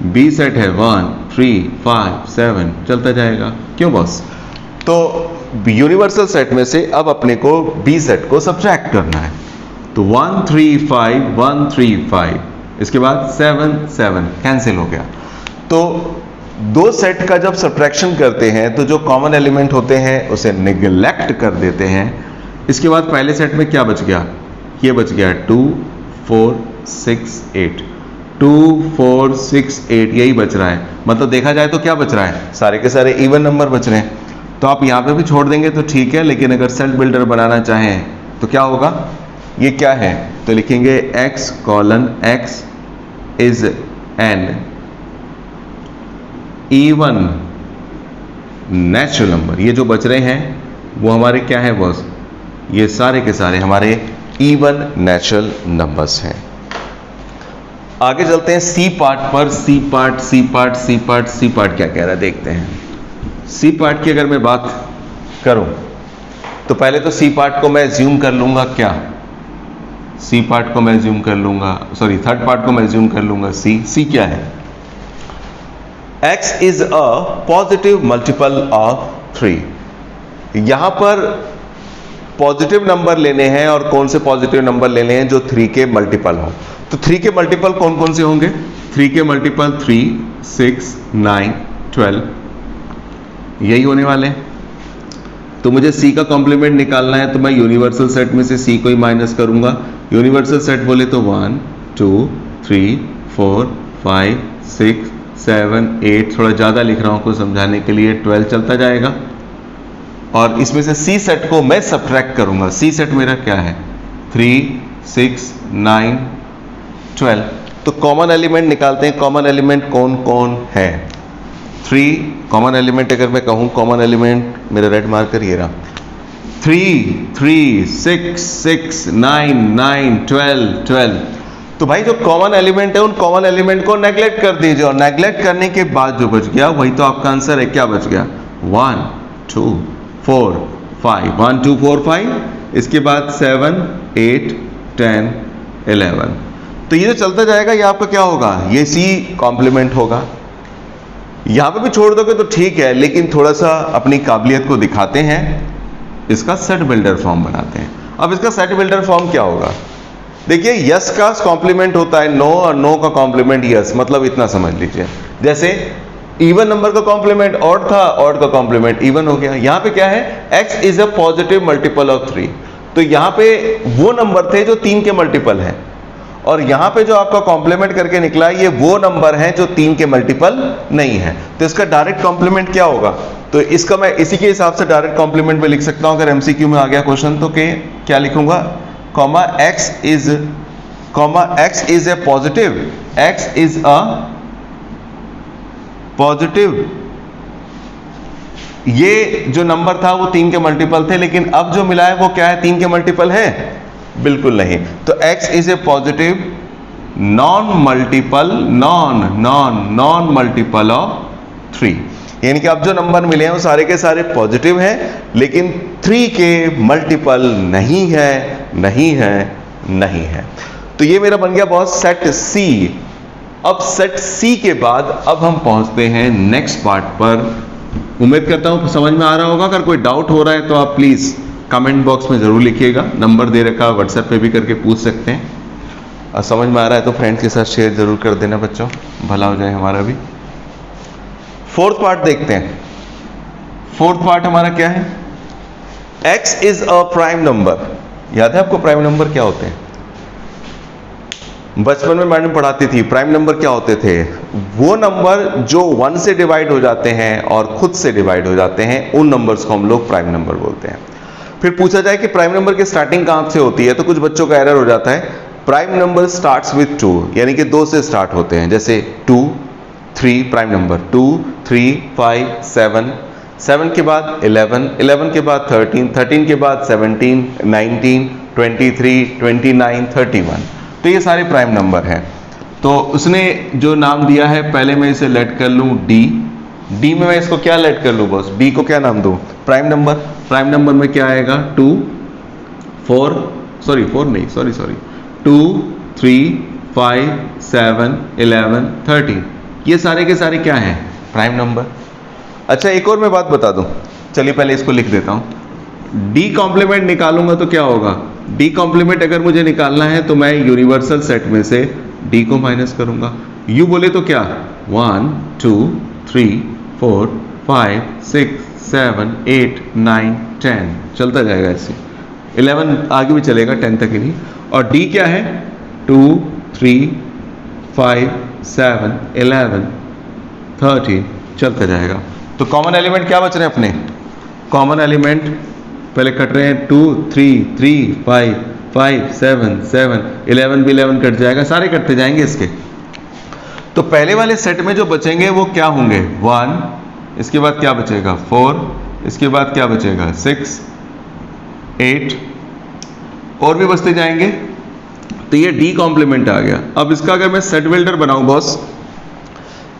बी सेट है 1 3 5 7, चलता जाएगा। क्यों बॉस, तो यूनिवर्सल सेट में से अब अपने को बी सेट को सब्ट्रैक्ट करना है। तो 1 3 5 1 3 5, इसके बाद 7 7 कैंसिल हो गया। तो दो सेट का जब सब्ट्रैक्शन करते हैं तो जो कॉमन एलिमेंट होते हैं उसे निगलेक्ट कर देते हैं। इसके बाद पहले सेट में क्या बच गया, ये बच गया 2 4 6 8, 2 4 6 8 यही बच रहा है। मतलब देखा जाए तो क्या बच रहा है, सारे के सारे इवन नंबर बच रहे हैं। तो आप यहाँ पे भी छोड़ देंगे तो ठीक है, लेकिन अगर सेट बिल्डर बनाना चाहें तो क्या होगा, ये क्या है, तो लिखेंगे x colon x is an even natural number. ये जो बच रहे हैं वो हमारे क्या है बॉस, ये सारे के सारे हमारे इवन नेचुरल नंबर्स हैं। आगे चलते हैं सी पार्ट पर। सी पार्ट क्या कह रहा है देखते हैं। सी पार्ट की अगर मैं बात करूं तो पहले तो सी पार्ट को मैं एज्यूम कर लूंगा क्या, सी पार्ट को मैं एज्यूम कर लूंगा, सॉरी थर्ड पार्ट को मैं एज्यूम कर लूंगा सी क्या है, x is a positive multiple of 3। यहां पर पॉजिटिव नंबर लेने हैं और कौन से पॉजिटिव नंबर लेने हैं जो 3 के मल्टीपल हो। तो 3 के मल्टीपल कौन कौन से होंगे, 3 के मल्टीपल 3, 6, 9, 12 यही होने वाले हैं। तो मुझे C का कॉम्प्लीमेंट निकालना है तो मैं यूनिवर्सल सेट में से C को ही माइनस करूंगा। यूनिवर्सल सेट बोले तो 1, 2, 3, 4, 5, 6, 7, 8, थोड़ा ज़्यादा लिख रहा हूं को समझाने के लिए, 12 चलता जाएगा। और इसमें से C सेट को मैं सब्ट्रैक्ट करूंगा। C सेट मेरा क्या है, 3, 6, 9, 12। तो कॉमन एलिमेंट निकालते हैं। कॉमन एलिमेंट कौन कौन है, 3 कॉमन एलिमेंट अगर मैं कहूँ, कॉमन एलिमेंट मेरा रेड मार्कर ये रहा, 3, 3, 6, 6, 9, 9, 12, 12। तो भाई जो कॉमन एलिमेंट है उन कॉमन एलिमेंट को नेगलेक्ट कर दीजिए, और नेगलेक्ट करने के बाद जो बच गया वही तो आपका आंसर है। क्या बच गया, 1, 2, 4, 5, 1, 2, 4, 5, इसके बाद 7, 8, 10, 11। तो ये जो चलता जाएगा ये आपका क्या होगा, ये C कॉम्प्लीमेंट होगा। यहां पे भी छोड़ दोगे तो ठीक है, लेकिन थोड़ा सा अपनी काबिलियत को दिखाते हैं, इसका सेट बिल्डर फॉर्म बनाते हैं। अब इसका सेट बिल्डर फॉर्म क्या होगा, देखिए यस का कॉम्प्लीमेंट होता है नो, और नो का कॉम्प्लीमेंट यस, मतलब इतना समझ लीजिए। जैसे इवन नंबर का कॉम्प्लीमेंट ऑड था, ऑड का कॉम्प्लीमेंट इवन हो गया। यहां पे क्या है, x is a positive multiple of 3। तो यहां पे वो नंबर थे जो 3 के मल्टीपल है, और यहां पे जो आपका कॉम्प्लीमेंट करके निकला ये वो नंबर है जो 3 के मल्टीपल नहीं है। तो इसका डायरेक्ट कॉम्प्लीमेंट क्या होगा, तो इसका मैं इसी के हिसाब से डायरेक्ट कॉम्प्लीमेंट में लिख सकता हूं। अगर एमसीक्यू में आ गया क्वेश्चन तो क्या लिखूंगा, comma x is a positive, x is a positive. ये जो नंबर था वो 3 के मल्टीपल थे, लेकिन अब जो मिला है वो क्या है, 3 के मल्टीपल है, बिल्कुल नहीं। तो x is a positive non multiple of 3। यानी कि अब जो नंबर मिले हैं वो सारे के सारे पॉजिटिव हैं, लेकिन 3 के मल्टीपल नहीं है। तो ये मेरा बन गया बहुत सेट C। अब सेट C के बाद अब हम पहुंचते हैं नेक्स्ट पार्ट पर। उम्मीद करता हूं समझ में आ रहा होगा। अगर कोई डाउट हो रहा है तो आप प्लीज कमेंट बॉक्स में जरूर लिखिएगा, नंबर दे रखा, व्हाट्सएप पे भी करके पूछ सकते हैं। और समझ में आ रहा है तो फ्रेंड्स के साथ शेयर जरूर कर देना बच्चों, भला हो जाए हमारा भी। फोर्थ पार्ट देखते हैं। फोर्थ पार्ट हमारा क्या है, x is a prime number. याद है आपको प्राइम नंबर क्या होते हैं, बचपन में मैडम पढ़ाती थी। प्राइम नंबर क्या होते थे, वो नंबर जो 1 से डिवाइड हो जाते हैं और खुद से डिवाइड हो जाते हैं, उन नंबर्स को हम लोग प्राइम नंबर बोलते हैं। फिर पूछा जाए कि प्राइम नंबर की स्टार्टिंग कहां से होती है, तो कुछ बच्चों का एरर हो जाता है। प्राइम नंबर स्टार्ट्स विथ 2, यानी कि 2 से स्टार्ट होते हैं। जैसे 2, 3 प्राइम नंबर 2, 3, 5, 7, 7 के बाद 11, 11 के बाद 13, 13 के बाद 17, 19, 23, 29, 31। तो ये सारे प्राइम नंबर हैं। तो उसने जो नाम दिया है, पहले मैं इसे लेट कर लूं डी में मैं इसको क्या लेट कर लूं बॉस, डी को क्या नाम दूं, प्राइम नंबर। प्राइम नंबर में क्या आएगा, 2, 4 नहीं 2, 3, 5, 7, 11, 13, ये सारे के सारे क्या हैं, प्राइम नंबर। अच्छा एक और मैं बात बता दूं, चलिए पहले इसको लिख देता हूं। डी कॉम्प्लीमेंट निकालूंगा तो क्या होगा, डी कॉम्प्लीमेंट अगर मुझे निकालना है तो मैं यूनिवर्सल सेट में से डी को माइनस करूंगा। यू बोले तो क्या, 1, 2, 3, 4, 5, 6, 7, 8, 9, 10 चलता जाएगा ऐसे। 11 आगे भी चलेगा, 10 तक ही नहीं। और डी क्या है, 2, 3, 5, 7, 11, 13 चलता जाएगा। तो कॉमन एलिमेंट क्या बच रहे हैं अपने, कॉमन एलिमेंट पहले कट रहे हैं 2, 3, 3, 5, 5, 7, 7, 11 भी 11 कट जाएगा, सारे कटते जाएंगे इसके। तो पहले वाले सेट में जो बचेंगे वो क्या होंगे, 1, इसके बाद क्या बचेगा 4, इसके बाद क्या बचेगा 6, 8, और भी बचते जाएंगे। तो ये डी कॉम्प्लीमेंट आ गया। अब इसका अगर मैं सेट बिल्डर बनाऊं बॉस,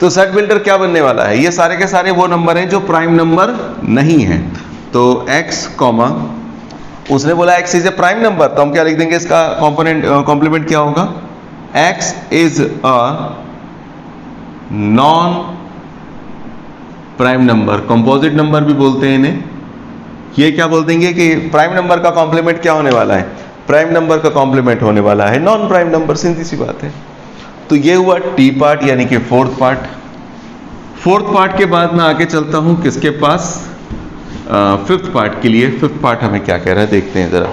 तो सेट बिल्डर क्या बनने वाला है, ये सारे के सारे वो नंबर हैं जो प्राइम नंबर नहीं है। तो x कॉमा, उसने बोला x is a prime number, तो हम क्या लिख देंगे, इसका कॉम्पोनेंट कॉम्प्लीमेंट क्या होगा, x is a non prime number, composite number भी बोलते हैं इन्हें। ये क्या बोल देंगे कि प्राइम नंबर का कॉम्प्लीमेंट क्या होने वाला है, प्राइम नंबर का कॉम्प्लीमेंट होने वाला है नॉन प्राइम नंबर, सीधी सी बात है। तो ये हुआ टी पार्ट यानी कि फोर्थ पार्ट। फोर्थ पार्ट के बाद मैं आगे चलता हूं किसके पास, फिफ्थ पार्ट के लिए। फिफ्थ पार्ट हमें क्या कह रहा है देखते हैं जरा।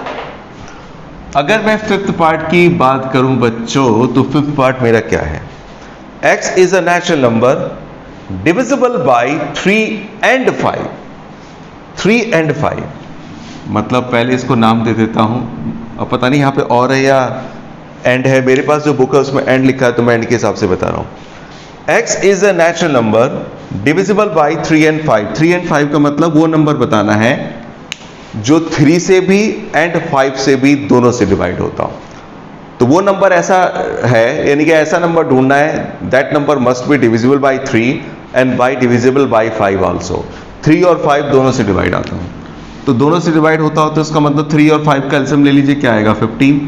अगर मैं फिफ्थ पार्ट की बात करूं बच्चों, तो फिफ्थ पार्ट मेरा क्या है, x is a natural number divisible by 3 and 5। 3 and 5 मतलब पहले इसको नाम दे देता हूं, अब पता नहीं यहां पे और है या एंड है, मेरे पास जो बुक है उसमें एंड लिखा है तो मैं एंड के हिसाब से बता रहा हूं। x is a natural number divisible by 3 and 5। 3 and 5 का मतलब वो नंबर बताना है जो 3 से भी एंड 5 से भी दोनों से डिवाइड होता हो। तो वो नंबर ऐसा है, यानी कि ऐसा नंबर ढूंढना है, that number must be divisible by 3 and bye divisible by 5 also. 3 और 5 दोनों से डिवाइड आता हो, तो दोनों से डिवाइड होता हो तो इसका मतलब 3 और 5 का एलसीएम ले लीजिए, क्या आएगा 15।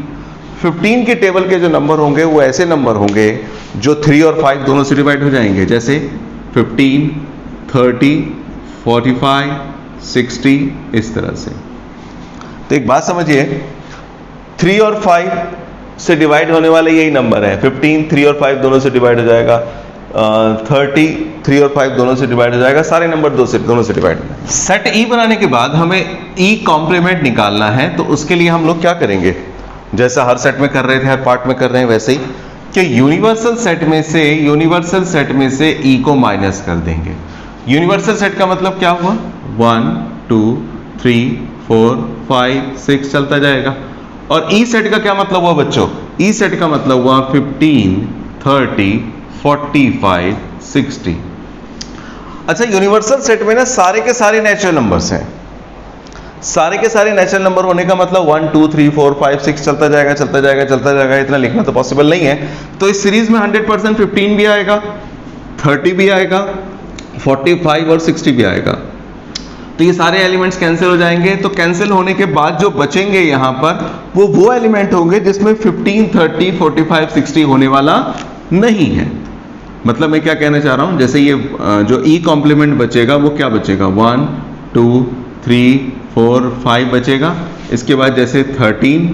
15 के टेबल के जो नंबर होंगे वो ऐसे नंबर होंगे जो 3 और 5 दोनों से डिवाइड हो जाएंगे, जैसे 15, 30, 45, 60, इस तरह से। तो एक बात समझिए, 3 और 5 से डिवाइड होने वाले यही नंबर है। 15 3 और 5 दोनों से डिवाइड हो जाएगा, 30 3 और 5 दोनों से डिवाइड हो जाएगा, सारे नंबर दोनों से डिवाइड हो जाएगा। सेट ई बनाने के बाद हमें ई कॉम्प्लीमेंट निकालना है, तो उसके लिए हम लोग क्या करेंगे, जैसा हर सेट में कर रहे थे, हर पार्ट में कर रहे हैं वैसे ही, कि यूनिवर्सल सेट में से ई को माइनस कर देंगे। यूनिवर्सल सेट का मतलब क्या हुआ, 1 2 3 4 5 6 चलता जाएगा। और ई सेट का क्या मतलब हुआ बच्चों, ई सेट का मतलब हुआ 15 30 45 60। अच्छा, यूनिवर्सल सेट में ना सारे के सारे नेचुरल नंबर्स हैं। सारे के सारे नेचुरल नंबर होने का मतलब 1 2 3 4 5 6 चलता जाएगा, इतना लिखना तो पॉसिबल नहीं है। तो इस सीरीज में 100% 15 भी आएगा, 30 भी आएगा, 45 और 60 भी आएगा। तो ये सारे एलिमेंट्स कैंसिल हो जाएंगे। तो कैंसिल होने के बाद जो बचेंगे यहां पर वो एलिमेंट होंगे जिसमें 15 30 45 60 होने वाला नहीं है। मतलब मैं क्या कहना चाह रहा हूं, जैसे ये जो ई कॉम्प्लीमेंट बचेगा वो क्या बचेगा, 1 2 3 4 5 बचेगा। इसके बाद जैसे 13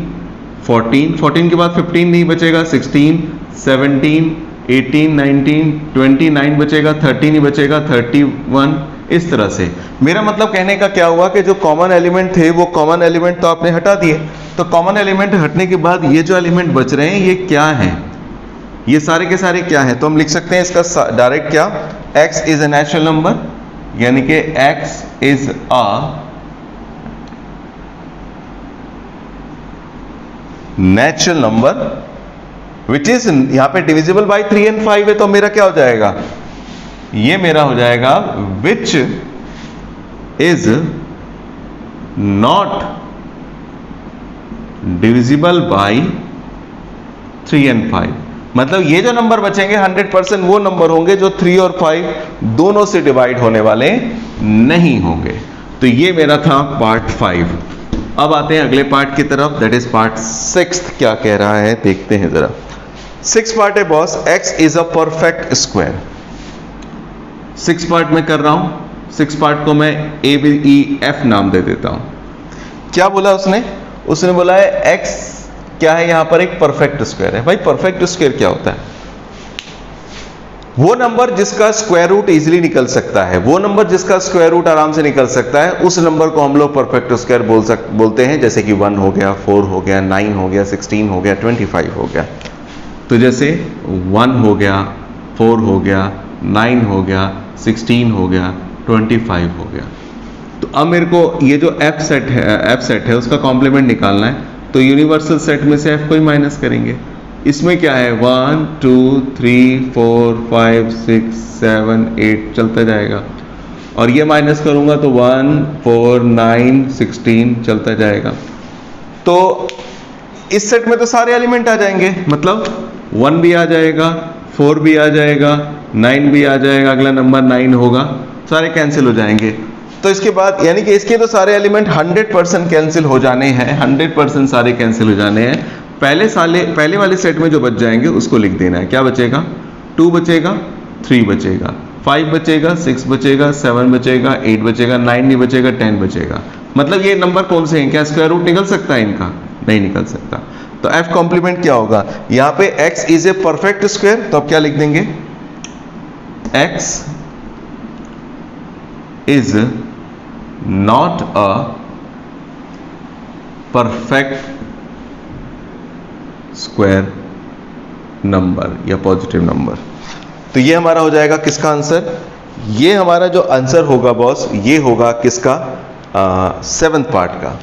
14 के बाद 15 नहीं बचेगा, 16 17 18 19 29 बचेगा, 30 नहीं बचेगा, 31, इस तरह से। मेरा मतलब कहने का क्या हुआ कि जो कॉमन एलिमेंट थे वो कॉमन एलिमेंट तो आपने हटा दिए, तो कॉमन एलिमेंट हटने के बाद ये जो एलिमेंट बच रहे हैं ये क्या हैं, ये सारे के सारे क्या हैं। तो हम लिख सकते हैं इसका डायरेक्ट क्या, x is a natural number, यानी कि x is a natural number which is, यहां पे डिविजिबल बाय 3 and 5 है, तो मेरा क्या हो जाएगा, ये मेरा हो जाएगा which is not divisible by 3 and 5। मतलब ये जो नंबर बचेंगे 100% वो नंबर होंगे जो 3 और 5 दोनों से डिवाइड होने वाले नहीं होंगे। तो ये मेरा था पार्ट 5। अब आते हैं अगले पार्ट की तरफ, दैट इज पार्ट 6। क्या कह रहा है देखते हैं जरा। 6 पार्ट है boss, x is a perfect square. 6 part में कर रहा हूं, 6 पार्ट को मैं ABEF नाम दे देता हूं। क्या बोला उसने बोला है x क्या है, यहां पर एक परफेक्ट स्क्वायर है। भाई परफेक्ट स्क्वायर क्या होता है, वो नंबर जिसका स्क्वायर रूट इजीली निकल सकता है, वो नंबर जिसका स्क्वायर रूट आराम से निकल सकता है, उस नंबर को हम लोग परफेक्ट स्क्वायर बोलते हैं। जैसे कि 1 हो गया, 4 हो गया, 9 हो गया, 16 हो गया, 25 हो गया। तो जैसे 1 हो गया, 4 हो गया, 9 हो गया, 16 हो गया, 25 हो गया। तो अब मेरे को ये जो f सेट है उसका कॉम्प्लीमेंट निकालना है। तो यूनिवर्सल सेट में से f को ही माइनस करेंगे। इसमें क्या है, 1 2 3 4 5 6 7 8 चलता जाएगा, और ये माइनस करूंगा तो 1 4 9 16 चलता जाएगा। तो इस सेट में तो सारे एलिमेंट आ जाएंगे, मतलब 1 भी आ जाएगा, 4 भी आ जाएगा, 9 भी आ जाएगा, अगला नंबर 9 होगा, सारे कैंसिल हो जाएंगे। तो इसके बाद यानी कि इसके तो सारे एलिमेंट 100% कैंसिल हो जाने हैं, 100% सारे कैंसिल हो जाने हैं। पहले वाले सेट में जो बच जाएंगे उसको लिख देना है। क्या बचेगा? 2 बचेगा, 3 बचेगा, 5 बचेगा, 6 बचेगा, 7 बचेगा, 8 बचेगा, 9 नहीं बचेगा, 10 बचेगा। मतलब ये नंबर कौन से हैं? क्या स्क्वायर रूट निकल सकता है इनका? नहीं निकल सकता। तो f कॉम्प्लीमेंट क्या होगा? यहाँ पे x is a perfect square, तो अब क्या लिख देंगे? x is not a perfect square number या पॉजिटिव नंबर। तो ये हमारा हो जाएगा किसका आंसर? ये हमारा जो आंसर होगा बॉस, ये होगा किसका? 7th पार्ट का।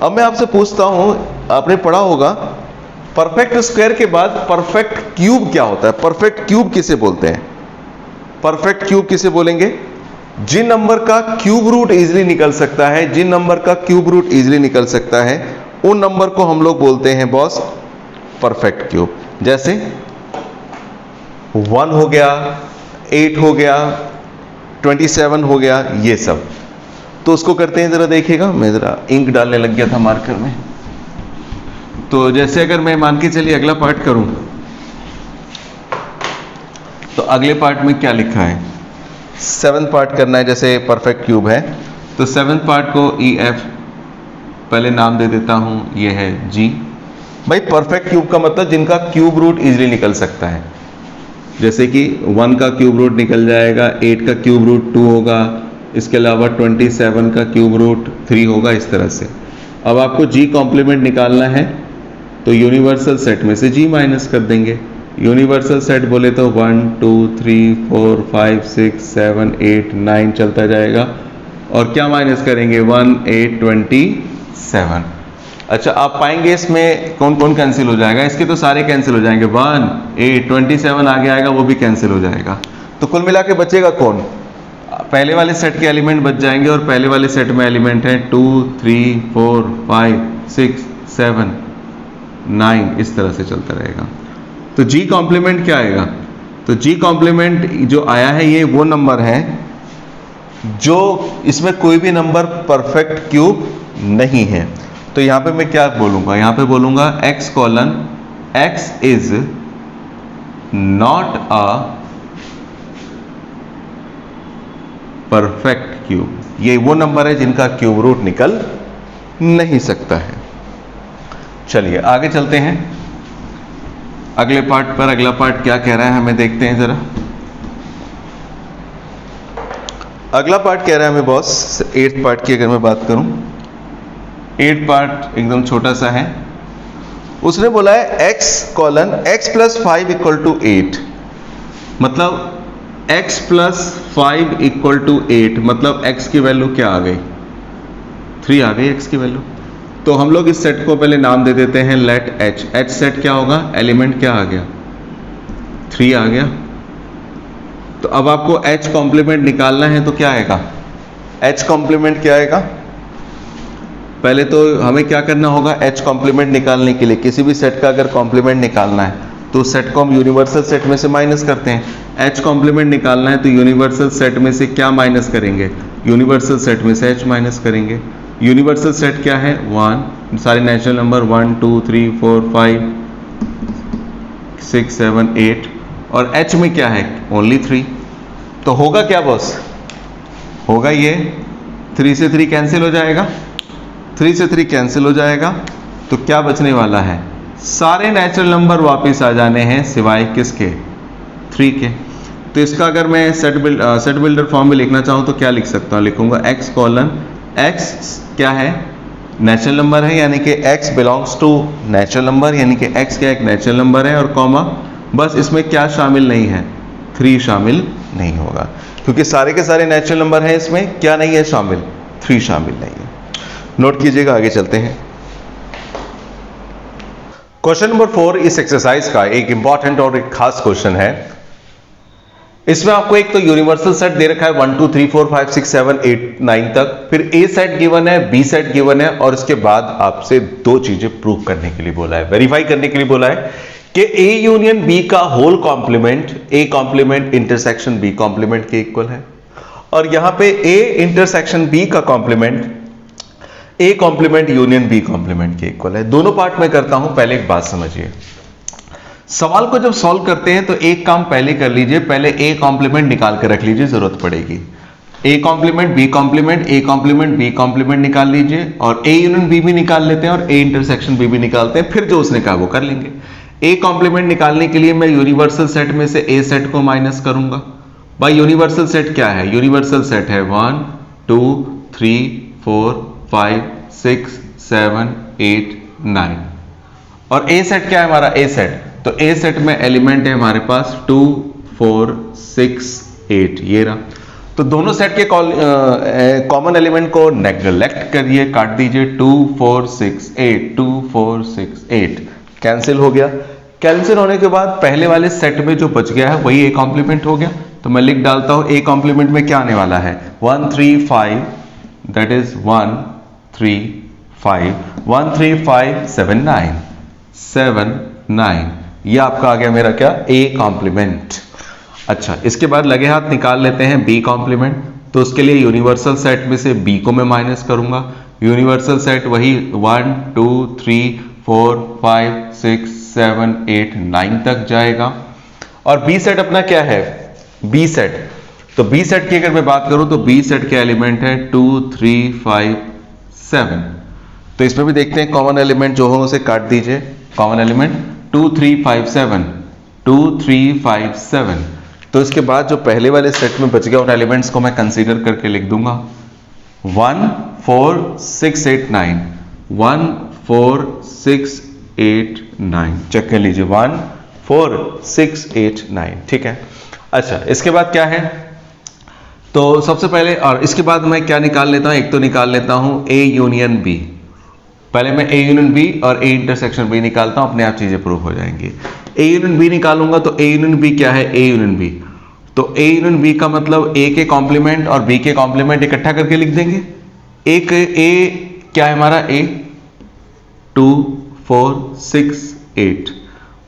अब मैं आपसे पूछता हूं, आपने पढ़ा होगा परफेक्ट स्क्वायर के बाद परफेक्ट क्यूब क्या होता है? परफेक्ट क्यूब किसे बोलते हैं? परफेक्ट क्यूब किसे बोलेंगे? जिन नंबर का क्यूब रूट इजीली निकल सकता है, जिन नंबर का क्यूब रूट इजीली निकल सकता है, उन नंबर को हम लोग बोलते हैं बॉस परफेक्ट क्यूब। जैसे 1 हो गया, 8 हो गया, 27 हो गया, ये सब। तो उसको करते हैं, जरा देखिएगा, मैं जरा इंक डालने लग गया था मार्कर में। तो जैसे अगर मैं मान के चलिए अगला पार्ट करूं, तो अगले पार्ट में क्या लिखा है? 7th पार्ट करना है, जैसे परफेक्ट क्यूब है तो 7th पार्ट को EF पहले नाम दे देता हूं, ये है G। भाई परफेक्ट क्यूब का मतलब जिनका क्यूब रूट इजीली निकल सकता है, जैसे कि 1 का क्यूब रूट निकल जाएगा, 8 का क्यूब रूट 2 होगा, इसके अलावा 27 का क्यूब रूट 3 होगा, इस तरह से। अब आपको G कॉम्प्लीमेंट निकालना है तो यूनिवर्सल सेट में से G माइनस कर देंगे। यूनिवर्सल सेट बोले तो 1 2 3 4 5 6 7 8 9 चलता जाएगा, और क्या माइनस करेंगे? 1 8 27। अच्छा, आप पाएंगे इसमें कौन कौन कैंसिल हो जाएगा? इसके तो सारे कैंसिल हो जाएंगे, 1 8 27 आगे आएगा, वो भी कैंसिल हो जाएगा। तो कुल मिला के बचेगा कौन? पहले वाले सेट के एलिमेंट बच जाएंगे, और पहले वाले सेट में एलिमेंट है 2 3 4 5 6 7 9, इस तरह से चलता रहेगा। तो G कॉम्प्लीमेंट क्या आएगा? तो G कॉम्प्लीमेंट जो आया है, ये वो नंबर है जो इसमें कोई भी नंबर परफेक्ट क्यूब नहीं है। तो यहां पे मैं क्या बोलूंगा? यहां पे बोलूंगा x colon x is not a perfect cube. ये वो नंबर है जिनका क्यूब रूट निकल नहीं सकता है। चलिए आगे चलते हैं अगले पार्ट पर। अगला पार्ट क्या कह रहा है हमें देखते हैं जरा। अगला पार्ट कह रहा है हमें बॉस 8th पार्ट की अगर मैं बात करूं, 8th पार्ट एकदम छोटा सा है। उसने बोला है x colon x plus 5 equal to 8, मतलब x प्लस 5 इक्वल टू 8, मतलब x की वैल्यू क्या आ गई? 3 आ गई x की वैल्यू। तो हम लोग इस सेट को पहले नाम दे देते हैं लेट h। h सेट क्या होगा? एलिमेंट क्या आ गया? 3 आ गया। तो अब आपको h कॉम्प्लीमेंट निकालना है, तो क्या आएगा? h कॉम्प्लीमेंट क्या आएगा? पहले तो हमें क्या करना होगा? h कॉम्प्लीमेंट निकालने के लिए किसी भी सेट का अगर कॉम्प्लीमेंट निकालना है तो उस सेट को हम यूनिवर्सल सेट में से माइनस करते हैं। h कॉम्प्लीमेंट निकालना है तो यूनिवर्सल सेट में से क्या माइनस करेंगे? यूनिवर्सल सेट में से h माइनस करेंगे। यूनिवर्सल सेट क्या है? 1, सारे नेचुरल नंबर 1 2 3 4 5 6 7 8, और h में क्या है? ओनली 3। तो होगा क्या बॉस? होगा ये 3 से 3 कैंसिल हो जाएगा, 3 से 3 कैंसिल हो जाएगा। तो क्या बचने वाला है? सारे नेचुरल नंबर वापस आ जाने हैं सिवाय किसके? 3 के। तो इसका अगर मैं सेट बिल्डर फॉर्म में लिखना चाहूँ तो क्या लिख सकता हूँ? लिखूंगा x कॉलन x क्या है? नेचुरल नंबर है, यानी कि x belongs to natural number, यानी कि x क्या एक नेचुरल नंबर है, और कॉमा बस इसमें क्या शामिल नहीं है? 3 शामिल नहीं होगा, क्योंकि सारे के सारे नेचुरल नंबर हैं, इसमें क्या नहीं है शामिल? 3 शामिल नहीं है। नोट कीजिएगा, आगे चलते हैं। क्वेश्चन नंबर 4 इस एक्सरसाइज का एक इंपॉर्टेंट और एक खास क्वेश्चन है। इसमें आपको एक तो यूनिवर्सल सेट दे रखा है 1 2 3 4 5 6 7 8 9 तक, फिर ए सेट गिवन है, बी सेट गिवन है, और इसके बाद आपसे दो चीजें प्रूव करने के लिए बोला है, वेरीफाई करने के लिए बोला है कि ए यूनियन बी का whole complement A complement intersection B complement के इक्वल है, और यहां पे ए इंटरसेक्शन बी का complement A complement union B complement के इक्वल है। दोनों पार्ट में करता हूं, पहले एक बात समझिए। सवाल को जब सॉल्व करते हैं तो एक काम पहले कर लीजिए, पहले ए कॉम्प्लीमेंट निकाल के रख लीजिए, जरूरत पड़ेगी। A complement B complement, A complement B complement निकाल लीजिए, और ए यूनियन बी भी निकाल लेते हैं और ए इंटरसेक्शन बी भी निकालते हैं, फिर जो उसने कहा वो कर लेंगे। ए कॉम्प्लीमेंट निकालने के लिए मैं यूनिवर्सल सेट में से ए सेट को माइनस करूंगा। भाई यूनिवर्सल सेट क्या है? यूनिवर्सल सेट है 1 2 3 4 5 6 7 8 9, और ए सेट क्या है हमारा? ए सेट, तो ए सेट में एलिमेंट है हमारे पास 2 4 6 8, ये रहा। तो दोनों सेट के कॉमन एलिमेंट को नेग्लेक्ट करिए, काट दीजिए। 2 4 6 8, 2 4 6 8 कैंसिल हो गया। कैंसिल होने के बाद पहले वाले सेट में जो बच गया है वही ए कॉम्प्लीमेंट हो गया, तो मैं लिख डालता हूं ए कॉम्प्लीमेंट में क्या आने वाला है? 1 3 5, दैट इज 1 3 5 1 3 5 7 9 7 9, ये आपका आ गया मेरा क्या? A complement. अच्छा, इसके बाद लगे हाथ निकाल लेते हैं बी कॉम्प्लीमेंट, तो उसके लिए यूनिवर्सल सेट में से बी को मैं माइनस करूंगा। यूनिवर्सल सेट वही 1 2 3 4 5 6 7 8 9 तक जाएगा, और बी सेट अपना क्या है? बी सेट, तो बी सेट की अगर मैं बात करूं तो बी सेट के एलिमेंट है 2 3 5 7, तो इसमें भी देखते हैं कॉमन एलिमेंट जो हो उसे काट दीजिए। कॉमन एलिमेंट 2 3 5 7, 2 3 5 7, तो इसके बाद जो पहले वाले सेट में बच गया उन एलिमेंट्स को मैं कंसीडर करके लिख दूंगा 1 4 6 8 9, 1 4 6 8 9, चेक कर लीजिए 1 4 6 8 9, ठीक है। अच्छा, इसके बाद क्या है? तो सबसे पहले, और इसके बाद मैं क्या निकाल लेता हूं? एक तो निकाल लेता हूं ए यूनियन बी। पहले मैं ए यूनियन बी और ए इंटरसेक्शन बी निकालता हूं, अपने आप चीजें प्रूव हो जाएंगी। ए यूनियन बी निकालूंगा तो ए यूनियन बी क्या है? ए यूनियन बी, तो ए यूनियन बी का मतलब ए के कॉम्प्लीमेंट और बी के कॉम्प्लीमेंट इकट्ठा करके लिख देंगे। एक ए क्या है हमारा? ए 2 4 6 8,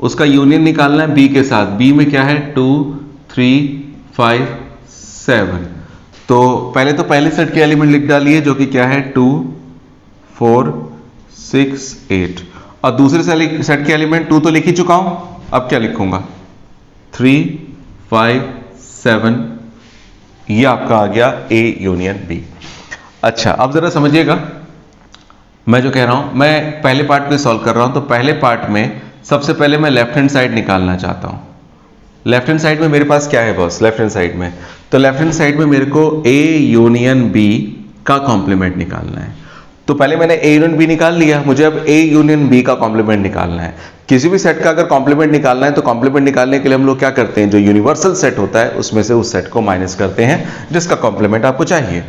उसका यूनियन निकालना है बी के साथ। बी में क्या है? 2 3 5 7, तो पहले सेट के एलिमेंट लिख डालिए जो कि क्या है? 2 4 6 8, और दूसरे सेट के एलिमेंट 2 तो लिख ही चुका हूं, अब क्या लिखूंगा? 3 5 7, ये आपका आ गया ए यूनियन बी। अच्छा, अब जरा समझिएगा मैं जो कह रहा हूं, मैं पहले पार्ट को सॉल्व कर रहा हूं, तो पहले पार्ट में सबसे पहले मैं लेफ्ट हैंड साइड निकालना चाहता हूं। लेफ्ट हैंड साइड में मेरे पास क्या है बॉस? लेफ्ट हैंड साइड में, तो लेफ्ट हैंड साइड में मेरे को ए यूनियन बी का कॉम्प्लीमेंट निकालना है। तो पहले मैंने ए यूनियन बी निकाल लिया, मुझे अब ए यूनियन बी का कॉम्प्लीमेंट निकालना है। किसी भी सेट का अगर कॉम्प्लीमेंट निकालना है तो कॉम्प्लीमेंट निकालने के लिए हम लोग क्या करते हैं? जो यूनिवर्सल सेट होता है उसमें से उस सेट को माइनस करते हैं जिसका कॉम्प्लीमेंट आपको चाहिए।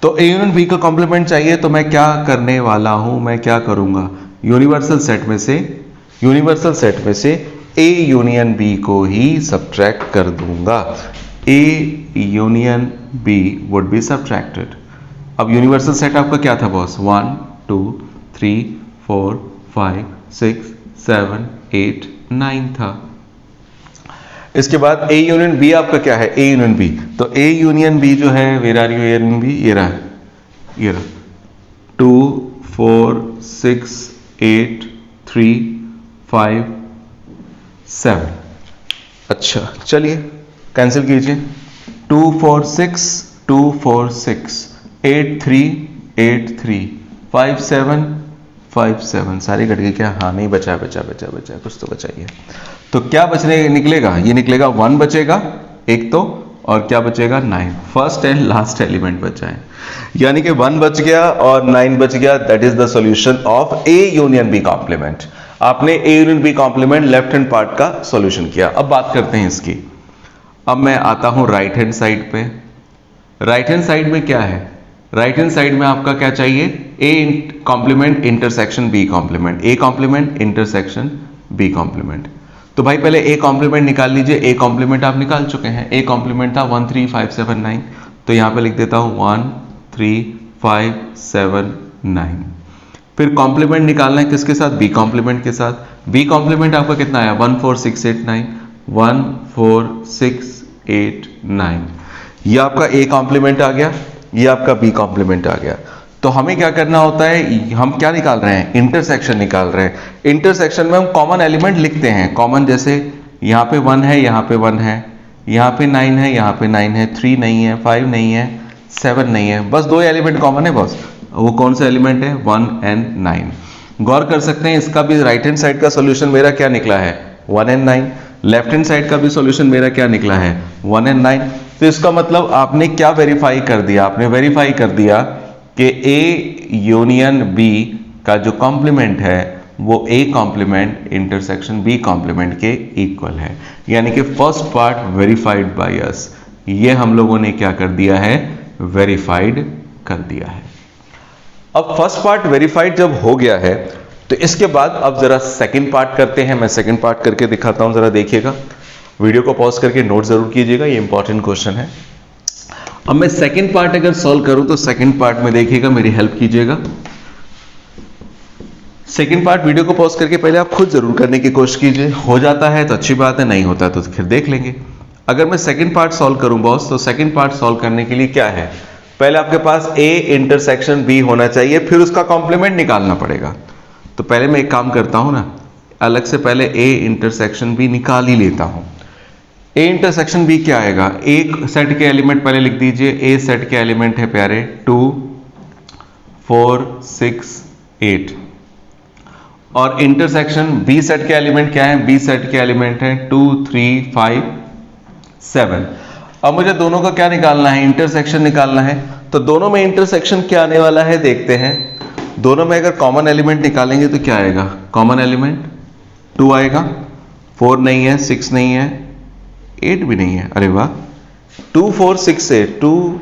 तो ए यूनियन बी का कॉम्प्लीमेंट चाहिए, तो मैं क्या करने वाला हूं? मैं क्या करूंगा? यूनिवर्सल सेट में से ए यूनियन बी को ही सब्ट्रैक्ट कर दूंगा। A union B would be subtracted. अब यूनिवर्सल सेट आपका क्या था बॉस? 1 2 3 4 5 6 7 8 9 था। इसके बाद ए यूनियन बी आपका क्या है? ए यूनियन बी, तो ए यूनियन बी जो है, where are you union B? ये रहा 2 4 6 8 3 5 7। अच्छा, चलिए कैंसिल कीजिए। 2 4 6 2 4 6 8 3 8 3 5 7 5 7, सारी कट गई क्या? हाँ, नहीं बचा कुछ तो बचाइए। तो क्या बचने निकलेगा? ये निकलेगा 1 बचेगा एक तो, और क्या बचेगा? 9। फर्स्ट एंड लास्ट एलिमेंट बचा है, यानी कि 1 बच गया और 9 बच गया। That is the solution of A union B complement. आपने A union B complement left hand part का सॉल्यूशन किया। अब बात करते हैं इसकी। अब मैं आता हूं राइट हैंड साइड पे। राइट हैंड साइड में क्या है? राइट हैंड साइड में आपका क्या चाहिए? A complement intersection B complement, A complement intersection B complement. तो तो भाई पहले ए कॉम्प्लीमेंट निकाल लीजिए। ए कॉम्प्लीमेंट आप निकाल चुके हैं। ए कॉम्प्लीमेंट था 13579, तो यहाँ पे लिख देता हूँ 13579। फिर कॉम्प्लीमेंट निकालना है किसके साथ? बी कॉम्प्लीमेंट के साथ। बी कॉम्प्लीमेंट आपका कितना आया? 14689, 14689। ये आपका ए कॉम्प्लीमेंट आ गया, ये आपका बी कॉम्प्लीमेंट आ गया। तो हमें क्या करना होता है, हम क्या निकाल रहे हैं? इंटरसेक्शन निकाल रहे हैं। इंटरसेक्शन में हम कॉमन एलिमेंट लिखते हैं। कॉमन जैसे यहाँ पे 1 है, यहाँ पे 1 है, यहाँ पे 9 है, यहाँ पे 9 है, 3 नहीं है, 5 नहीं है, 7 नहीं है, बस 2 एलिमेंट कॉमन है बस। वो कौन सा एलिमेंट है? 1 and 9। गौर कर सकते हैं इसका भी राइट हैंड साइड का सॉल्यूशन मेरा क्या निकला है? 1 and 9। लेफ्ट हैंड साइड का भी सॉल्यूशन मेरा क्या निकला है? 1 and 9। तो इसका मतलब आपने क्या वेरीफाई कर दिया? आपने वेरीफाई कर दिया कि ए यूनियन बी का जो कॉम्प्लीमेंट है वो A complement intersection B complement के इक्वल है। यानी कि first part verified by us, ये हम लोगों ने क्या कर दिया है? वेरीफाइड कर दिया है। अब फर्स्ट पार्ट वेरीफाइड जब हो गया है तो इसके बाद अब जरा सेकंड पार्ट करते हैं। मैं सेकंड पार्ट करके दिखाता हूं, जरा देखिएगा। वीडियो को पॉज करके नोट जरूर कीजिएगा, ये इंपॉर्टेंट क्वेश्चन है। अब मैं सेकंड पार्ट अगर सॉल्व करूं तो सेकंड पार्ट में देखिएगा, मेरी हेल्प कीजिएगा। सेकंड पार्ट वीडियो को पॉज करके पहले आप खुद जरूर करने की कोशिश कीजिए। हो जाता है तो अच्छी बात है, नहीं होता है तो फिर देख लेंगे। अगर मैं सेकंड पार्ट सॉल्व करूं बॉस, तो सेकंड पार्ट सॉल्व करने के लिए क्या है? पहले आपके पास ए इंटरसेक्शन बी होना चाहिए, फिर उसका कॉम्प्लीमेंट निकालना पड़ेगा। तो पहले मैं एक काम करता हूं ना, अलग से पहले ए इंटरसेक्शन बी निकाल ही लेता हूं। ए इंटरसेक्शन बी क्या आएगा? एक सेट के एलिमेंट पहले लिख दीजिए। ए सेट के एलिमेंट है प्यारे 2 4 6 8, और इंटरसेक्शन बी सेट के एलिमेंट क्या है? बी सेट के एलिमेंट है 2 3 5 7। अब मुझे दोनों का क्या निकालना है? इंटरसेक्शन निकालना है। तो दोनों में इंटरसेक्शन क्या आने वाला है देखते हैं। दोनों में अगर कॉमन एलिमेंट निकालेंगे तो क्या आएगा? कॉमन एलिमेंट 2 आएगा, 4 नहीं है, 6 नहीं है, 8 भी नहीं है। अरे वाह, 2 4 6 8, 2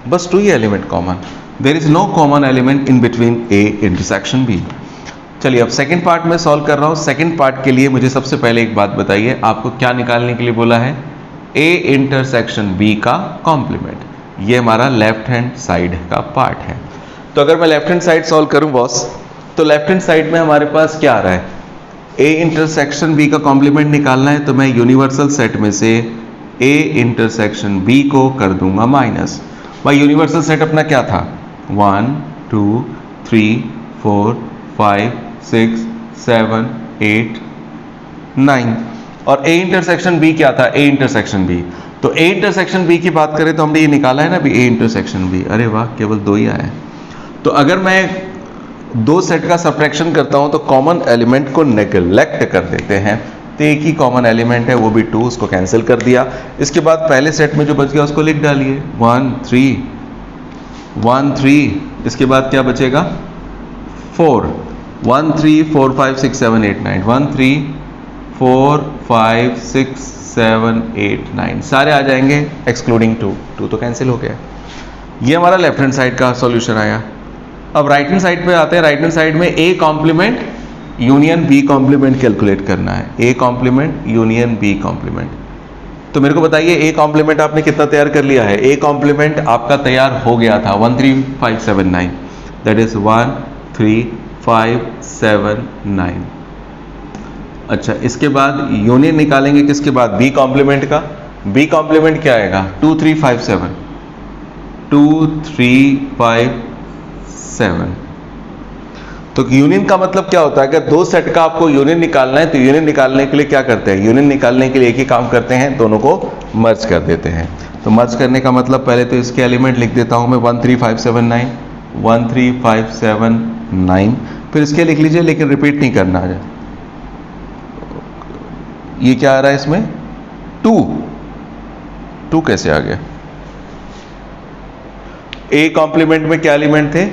बस 2 ही एलिमेंट कॉमन। There is no common element in between A intersection B. चलिए अब सेकंड पार्ट में सॉल्व कर रहा हूं। सेकंड पार्ट के लिए मुझे सबसे पहले एक बात बताइए, आपको क्या निकालने के लिए बोला है? ए इंटरसेक्शन बी का कॉम्प्लीमेंट। ये हमारा लेफ्ट हैंड साइड का पार्ट है। तो अगर मैं लेफ्ट हैंड साइड सॉल्व करूं बॉस, तो लेफ्ट हैंड साइड में हमारे पास क्या आ रहा है? ए इंटरसेक्शन बी का कॉम्प्लीमेंट निकालना है, तो मैं यूनिवर्सल सेट में से ए इंटरसेक्शन बी को कर दूंगा माइनस। भाई यूनिवर्सल सेट अपना क्या था? 1 2 3 4 5 6 7 8 9। और ए इंटरसेक्शन बी क्या था? A intersection B. तो ए इंटरसेक्शन बी की बात करें तो हमने ये निकाला है ना भी, ए इंटरसेक्शन बी। अरे वाह, केवल 2 ही आया है। तो अगर मैं 2 सेट का सब्ट्रैक्शन करता हूं तो कॉमन एलिमेंट को नेग्लेक्ट कर देते हैं। तो एक ही कॉमन एलिमेंट है, वो भी 2, उसको कैंसिल कर दिया। इसके बाद पहले सेट में जो बच गया उसको लिख डालिए 1 3 1 3। इसके बाद क्या बचेगा? 4 1 3 4 5 6 7 8 9 1 3 4 5 6 7 8 9 सारे आ जाएंगे एक्सक्लूडिंग 2। 2 तो कैंसिल हो गया। ये हमारा लेफ्ट हैंड साइड का सॉल्यूशन आया। अब राइट हैंड साइड पे आते हैं। राइट हैंड साइड में A complement union B complement calculate करना है। A complement union B complement. तो मेरे को बताइए ए कॉम्प्लीमेंट आपने कितना तैयार कर लिया है? ए कॉम्प्लीमेंट आपका तैयार हो गया था 13579, दैट इज 13579। अच्छा, इसके बाद यूनियन निकालेंगे किसके बाद? बी कॉम्प्लीमेंट का। बी कॉम्प्लीमेंट क्या आएगा? 2357 2357। तो यूनियन का मतलब क्या होता है? अगर 2 सेट का आपको यूनियन निकालना है तो यूनियन निकालने के लिए क्या करते हैं? यूनियन निकालने के लिए एक ही काम करते हैं, दोनों को मर्ज कर देते हैं। तो मर्ज करने का मतलब पहले तो इसके एलिमेंट लिख देता हूं मैं 13579 13579। फिर इसके लिख लीजिए, लेकिन रिपीट नहीं करना है। ये क्या आ रहा है इसमें? 2 कैसे आ गया? ए कॉम्प्लीमेंट में क्या एलिमेंट थे?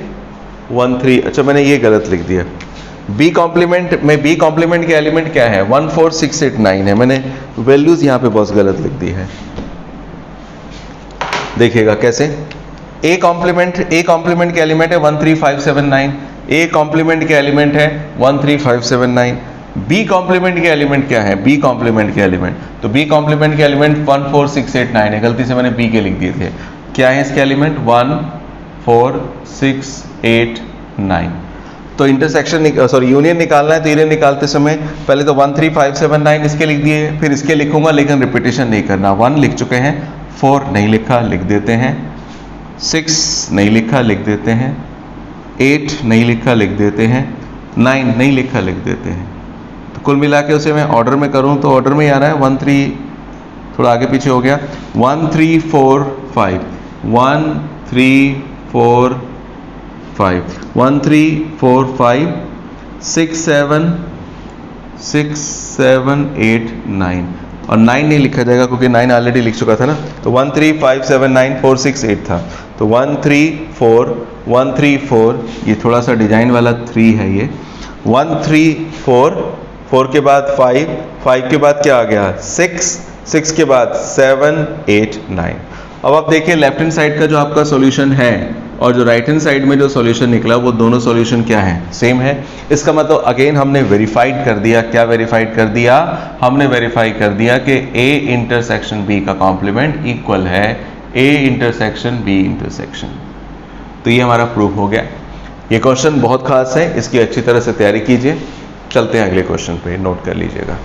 1 3। अच्छा, मैंने ये गलत लिख दिया। बी कॉम्प्लीमेंट में बी कॉम्प्लीमेंट के एलिमेंट क्या है? 14689 है। मैंने वैल्यूज यहां पे बहुत गलत लिख दी है। देखिएगा कैसे। ए कॉम्प्लीमेंट के एलिमेंट है 13579। ए कॉम्प्लीमेंट के एलिमेंट है 13579। बी कॉम्प्लीमेंट के एलिमेंट क्या है, बी कॉम्प्लीमेंट के एलिमेंट, तो बी कॉम्प्लीमेंट के एलिमेंट 1 4 6 8 9 है, गलती से मैंने बी के लिख दिए थे। क्या है इसके एलिमेंट 1 4 6 8 9। तो इंटरसेक्शन सॉरी यूनियन निकालना है, तो यूनियन निकालते समय पहले तो 1 3 5 7 9 इसके लिख दिए, फिर इसके लिखूंगा लेकिन रिपीटेशन नहीं करना। 1 लिख चुके हैं, 4 नहीं लिखा लिख देते हैं, 6 नहीं लिखा लिख देते हैं, 8 नहीं लिखा लिख देते हैं, 9 नहीं लिखा लिख देते हैं। तो कुल मिला के उसे मैं ऑर्डर में करूं तो ऑर्डर में ही आ रहा है 1 3, थोड़ा आगे पीछे हो गया, 1 3 4 5 1 3 4 5 1 3 4 5 6 7 6 7 8 9 और 9 नहीं लिखा जाएगा क्योंकि 9 ऑलरेडी लिख चुका था ना। तो 1 3 5 7 9 4 6 8 था, तो 1 3 4 1 3 4, ये थोड़ा सा डिजाइन वाला 3 है ये। 1 3 4 4 के बाद 5 5 के बाद क्या आ गया 6 6 के बाद 7 8 9। अब आप देखिए लेफ्ट हैंड साइड का जो आपका सॉल्यूशन है और जो राइट हैंड साइड में जो सॉल्यूशन निकला वो दोनों सॉल्यूशन क्या है, सेम है। इसका मतलब अगेन हमने वेरीफाइड कर दिया, क्या वेरीफाइड कर दिया, हमने वेरीफाई कर दिया कि ए इंटरसेक्शन बी का कॉम्प्लीमेंट इक्वल है ए इंटरसेक्शन बी इंटरसेक्शन। तो ये हमारा प्रूफ हो गया। ये क्वेश्चन बहुत खास है, इसकी अच्छी तरह से तैयारी कीजिए। चलते हैं अगले क्वेश्चन पे, नोट कर लीजिएगा।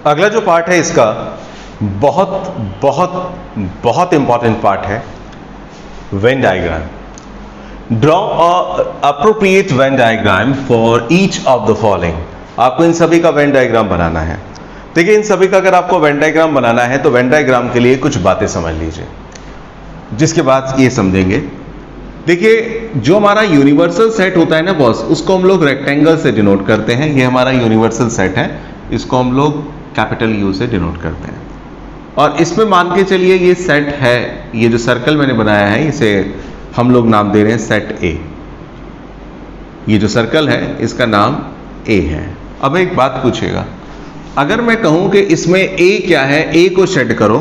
अगला जो पार्ट है इसका बहुत बहुत बहुत इंपॉर्टेंट पार्ट है, Venn diagram. Draw appropriate Venn diagram for each of the following. आपको इन सभी का वेन डायग्राम बनाना है। देखिए इन सभी का अगर आपको वेन डायग्राम बनाना है तो वेन डायग्राम के लिए कुछ बातें समझ लीजिए, जिसके बाद ये समझेंगे। देखिए जो हमारा यूनिवर्सल सेट होता है ना बॉस, उसको हम लोग रेक्टेंगल से डिनोट करते हैं। ये हमारा यूनिवर्सल सेट है, इसको हम लोग कैपिटल यू से डिनोट करते हैं। और इसमें मान के चलिए ये सेट है, ये जो सर्कल मैंने बनाया है इसे हम लोग नाम दे रहे हैं सेट ए। ये जो सर्कल है इसका नाम ए है। अब एक बात पूछेगा, अगर मैं कहूं कि इसमें ए क्या है, ए को शेड करो,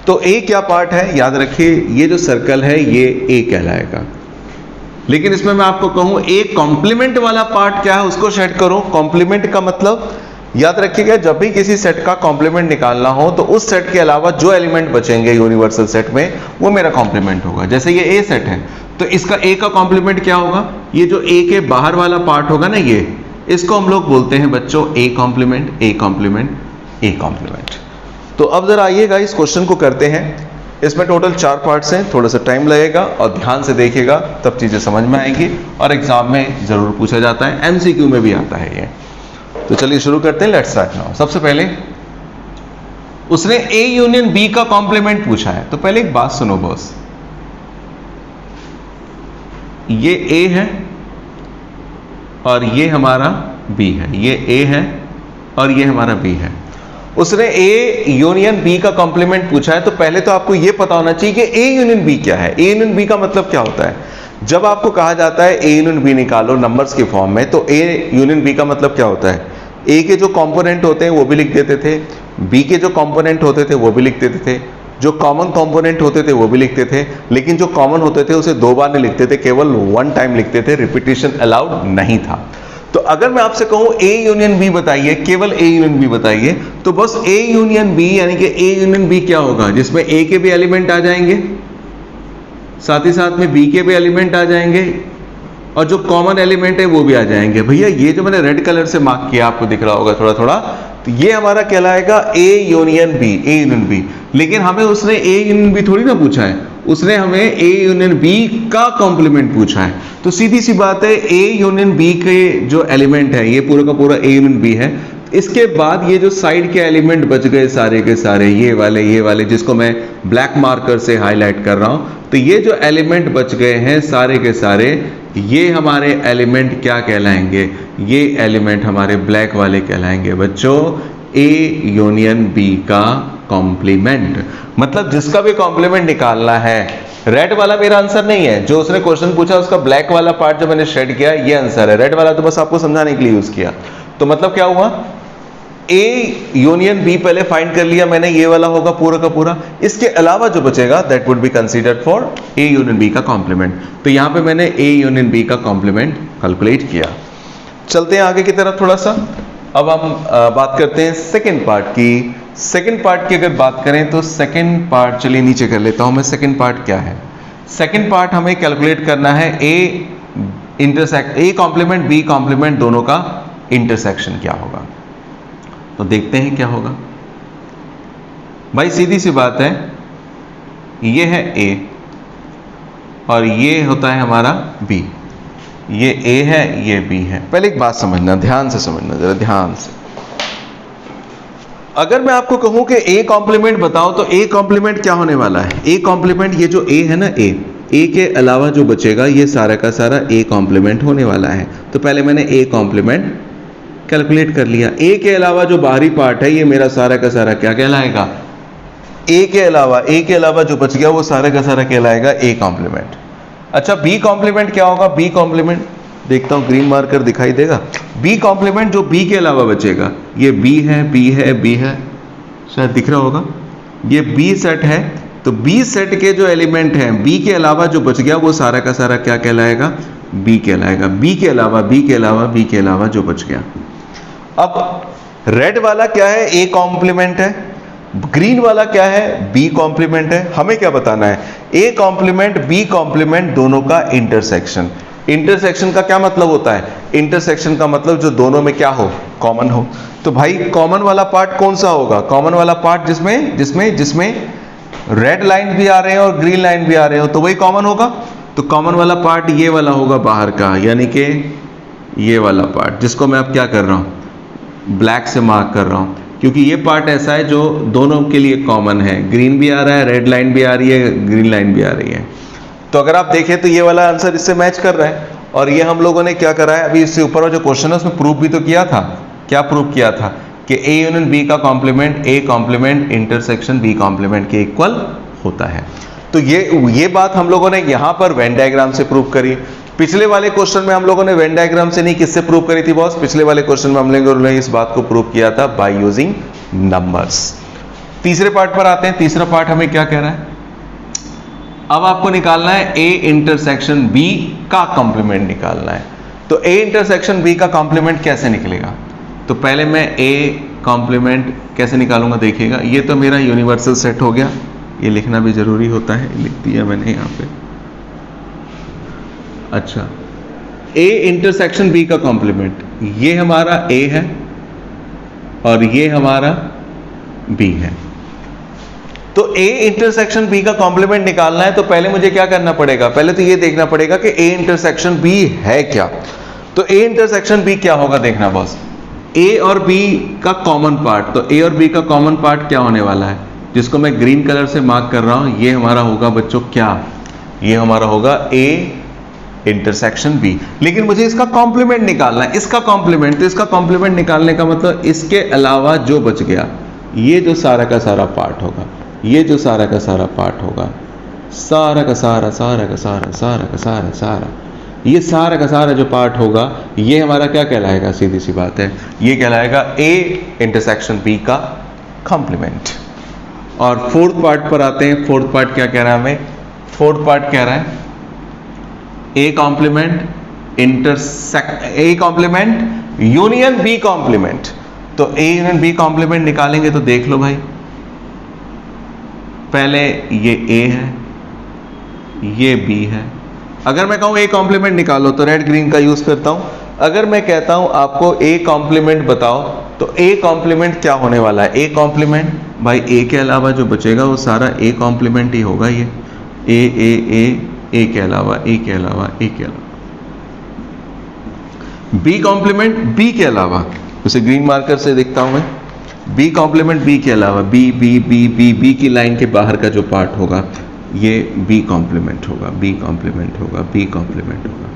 तो ए क्या पार्ट है, याद रखिए ये जो सर्कल है ये ए कहलाएगा। लेकिन इसमें मैं आपको कहूं ए कॉम्प्लीमेंट वाला पार्ट क्या है, उसको शेड करो। कॉम्प्लीमेंट का मतलब याद रखिएगा, जब भी किसी सेट का कॉम्प्लीमेंट निकालना हो तो उस सेट के अलावा जो एलिमेंट बचेंगे यूनिवर्सल सेट में वो मेरा कॉम्प्लीमेंट होगा। जैसे ये ए सेट है तो इसका ए का कॉम्प्लीमेंट क्या होगा, ये जो ए के बाहर वाला पार्ट होगा ना, ये इसको हम लोग बोलते हैं बच्चों A complement A complement A complement. तो अब जरा आइएगा इस क्वेश्चन को करते हैं। इसमें टोटल 4 पार्ट्स हैं, थोड़ा सा टाइम लगेगा और ध्यान से देखिएगा तब चीजें समझ में आएंगी और एग्जाम में जरूर पूछा जाता है, एमसीक्यू में भी आता है ये। तो चलिए शुरू करते हैं, लेट्स स्टार्ट नाउ। सबसे पहले उसने ए यूनियन बी का कॉम्प्लीमेंट पूछा है, तो पहले एक बात सुनो बॉस, ये ए है और ये हमारा बी है, ये ए है और ये हमारा बी है। उसने ए यूनियन बी का कॉम्प्लीमेंट पूछा है, तो पहले तो आपको ये पता होना चाहिए कि ए यूनियन बी क्या है। ए यूनियन बी का मतलब क्या होता है, जब आपको कहा जाता है ए यूनियन बी निकालो नंबर्स के फॉर्म में, तो ए यूनियन बी का मतलब क्या होता है, ए के जो कंपोनेंट होते हैं वो भी लिख देते थे, बी के जो कंपोनेंट होते थे वो भी लिख देते थे, जो कॉमन कंपोनेंट होते थे वो भी लिखते थे, लेकिन जो कॉमन होते थे उसे 2 बार नहीं लिखते थे, केवल 1 टाइम लिखते थे, रिपीटेशन अलाउड नहीं था। तो अगर मैं आपसे कहूं ए यूनियन बी बताइए, केवल ए यूनियन बी बताइए, तो बस ए यूनियन बी यानी कि ए यूनियन बी क्या होगा, जिसमें ए के भी एलिमेंट आ जाएंगे, साथ ही साथ में बी के भी एलिमेंट आ जाएंगे और जो कॉमन एलिमेंट है वो भी आ जाएंगे। भैया ये जो मैंने रेड कलर से मार्क किया, आपको दिख रहा होगा थोड़ा थोड़ा, तो ये हमारा कहलाएगा A union B, A union B. लेकिन हमें उसने ए यूनियन बी थोड़ी ना पूछा है, उसने हमें ए यूनियन बी का कॉम्प्लीमेंट पूछा है। तो सीधी सी बात है, ए यूनियन बी के जो एलिमेंट है ये पूरा का पूरा ए यूनियन बी है। इसके बाद ये जो साइड के एलिमेंट बच गए सारे के सारे, ये वाले जिसको मैं ब्लैक मार्कर से हाईलाइट कर रहा हूं, तो ये जो एलिमेंट बच गए हैं सारे के सारे, ये हमारे एलिमेंट क्या कहलाएंगे, ये एलिमेंट हमारे ब्लैक वाले कहलाएंगे बच्चों ए यूनियन बी का कॉम्प्लीमेंट। मतलब जिसका भी कॉम्प्लीमेंट निकालना है, रेड वाला मेरा आंसर नहीं है, जो उसने क्वेश्चन पूछा उसका ब्लैक वाला पार्ट जो मैंने शेड किया ये आंसर है, रेड वाला तो बस आपको समझाने के लिए यूज किया। तो मतलब क्या हुआ, ए यूनियन बी पहले फाइंड कर लिया मैंने, ये वाला होगा पूरा का पूरा। इसके अलावा जो बचेगा that would be considered for A union B का कॉम्प्लीमेंट। तो यहां पे मैंने ए यूनियन बी का कॉम्प्लीमेंट कैलकुलेट किया। चलते हैं आगे की तरफ थोड़ा सा। अब हम बात करते हैं सेकंड पार्ट की। सेकंड पार्ट की अगर बात करें तो सेकंड पार्ट, चलिए नीचे कर लेता हूं मैं। सेकंड पार्ट क्या है? सेकंड पार्ट हमें कैलकुलेट करना है ए कॉम्प्लीमेंट बी कॉम्प्लीमेंट दोनों का इंटरसेक्शन क्या होगा। तो देखते हैं क्या होगा। भाई सीधी सी बात है, ये है ए और ये होता है हमारा बी। ये ए है, ये बी है। पहले एक बात समझना, ध्यान से समझना, जरा ध्यान से। अगर मैं आपको कहूं कि ए कॉम्प्लीमेंट बताओ तो ए कॉम्प्लीमेंट क्या होने वाला है? ए कॉम्प्लीमेंट, ये जो ए है ना, ए के अलावा जो बचेगा ये सारा का सारा ए कॉम्प्लीमेंट होने वाला है। तो पहले मैंने ए कॉम्प्लीमेंट कैलकुलेट कर लिया। ए के अलावा जो बाहरी पार्ट है ये मेरा सारा का सारा क्या कहलाएगा? ए के अलावा जो बच गया वो सारा का सारा कहलाएगा ए कॉम्प्लीमेंट। अच्छा, बी कॉम्प्लीमेंट क्या होगा? बी कॉम्प्लीमेंट देखता हूं, ग्रीन मार्कर दिखाई देगा। बी कॉम्प्लीमेंट जो बी के अलावा बचेगा, ये बी है, बी है, बी है, शायद दिख रहा होगा। ये बी सेट है, तो बी सेट के जो एलिमेंट हैं बी के अलावा जो बच गया वो सारा का सारा क्या कहलाएगा? बी कहलाएगा। बी के अलावा जो बच गया। अब रेड वाला क्या है? ए कॉम्प्लीमेंट है। ग्रीन वाला क्या है? बी कॉम्प्लीमेंट है। हमें क्या बताना है? ए कॉम्प्लीमेंट बी कॉम्प्लीमेंट दोनों का इंटरसेक्शन। इंटरसेक्शन का क्या मतलब होता है? इंटरसेक्शन का मतलब जो दोनों में क्या हो? कॉमन हो। तो भाई कॉमन वाला पार्ट कौन सा होगा? कॉमन वाला पार्ट जिसमें रेड लाइन भी आ रहे हैं और ग्रीन लाइन भी आ रहे हो, तो वही कॉमन होगा। तो कॉमन वाला पार्ट ये वाला होगा बाहर का, यानी कि ये वाला पार्ट, जिसको मैं अब क्या कर रहा हूं? ब्लैक से मार्क कर रहा हूं, क्योंकि ये पार्ट ऐसा है जो दोनों के लिए कॉमन है। ग्रीन भी आ रहा है, रेड लाइन भी आ रही है, ग्रीन लाइन भी आ रही है। तो अगर आप देखें तो ये वाला आंसर इससे मैच कर रहा है। और ये हम लोगों ने क्या करा है, अभी इससे ऊपर जो क्वेश्चन है उसमें प्रूफ भी तो किया था। क्या प्रूफ किया था? कि ए यूनियन बी का complement A complement intersection B complement के इक्वल होता है। तो ये बात हम लोगों ने यहां पर वेन डायग्राम से प्रूव करी। पिछले वाले क्वेश्चन में हम लोगों ने वेन डायग्राम से नहीं, किससे प्रूव करी थी बॉस? पिछले वाले क्वेश्चन में हम लोगों ने इस बात को प्रूव किया था बाय यूजिंग नंबर्स। तीसरे पार्ट पर आते हैं। तीसरा पार्ट हमें क्या कह रहा है? अब आपको निकालना है ए इंटरसेक्शन बी का कॉम्प्लीमेंट निकालना है। तो ए इंटरसेक्शन बी का कॉम्प्लीमेंट कैसे निकलेगा? तो पहले मैं ए कॉम्प्लीमेंट कैसे निकालूंगा देखिएगा। ये तो मेरा यूनिवर्सल सेट हो गया, ये लिखना भी जरूरी होता है, लिख दिया मैंने यहाँ पे। अच्छा, ए इंटरसेक्शन बी का कॉम्प्लीमेंट, ये हमारा ए है और ये हमारा बी है। तो ए इंटरसेक्शन बी का कॉम्प्लीमेंट निकालना है तो पहले मुझे क्या करना पड़ेगा? पहले तो ये देखना पड़ेगा कि ए इंटरसेक्शन बी है क्या। तो ए इंटरसेक्शन बी क्या होगा देखना बॉस। ए और बी का कॉमन पार्ट, तो ए और बी का कॉमन पार्ट क्या होने वाला है, जिसको मैं ग्रीन कलर से मार्क कर रहा हूं, ये हमारा होगा बच्चों क्या? ये हमारा होगा ए इंटरसेक्शन बी। लेकिन मुझे इसका कॉम्प्लीमेंट निकालना है, इसका कॉम्प्लीमेंट। तो इसका कॉम्प्लीमेंट निकालने का मतलब इसके अलावा जो बच गया, ये जो सारा का सारा पार्ट होगा, ये जो सारा का सारा पार्ट होगा, सारा का सारा ये सारा का सारा जो पार्ट होगा, ये हमारा क्या कहलाएगा? सीधी सी बात है, ये कहलाएगा ए इंटरसेक्शन बी का कॉम्प्लीमेंट। और फोर्थ पार्ट पर आते हैं। फोर्थ पार्ट क्या कह रहा है हमें? फोर्थ पार्ट कह रहा है A complement union B complement. तो ए यूनियन बी कॉम्प्लीमेंट निकालेंगे तो देख लो भाई, पहले ये ए है, ये बी है। अगर मैं कहूं ए कॉम्प्लीमेंट निकालो तो रेड ग्रीन का यूज करता हूं। अगर मैं कहता हूं आपको ए कॉम्प्लीमेंट बताओ, तो ए कॉम्प्लीमेंट क्या होने वाला है? ए कॉम्प्लीमेंट भाई ए के अलावा जो बचेगा वो सारा ए कॉम्प्लीमेंट ही होगा। ये ए के अलावा, ए के अलावा, ए के अलावा। बी कॉम्प्लीमेंट बी के अलावा, उसे ग्रीन मार्कर से देखता हूं मैं। बी कॉम्प्लीमेंट बी के अलावा, बी की लाइन के बाहर का जो पार्ट होगा ये बी कॉम्प्लीमेंट होगा, बी कॉम्प्लीमेंट होगा, बी कॉम्प्लीमेंट होगा।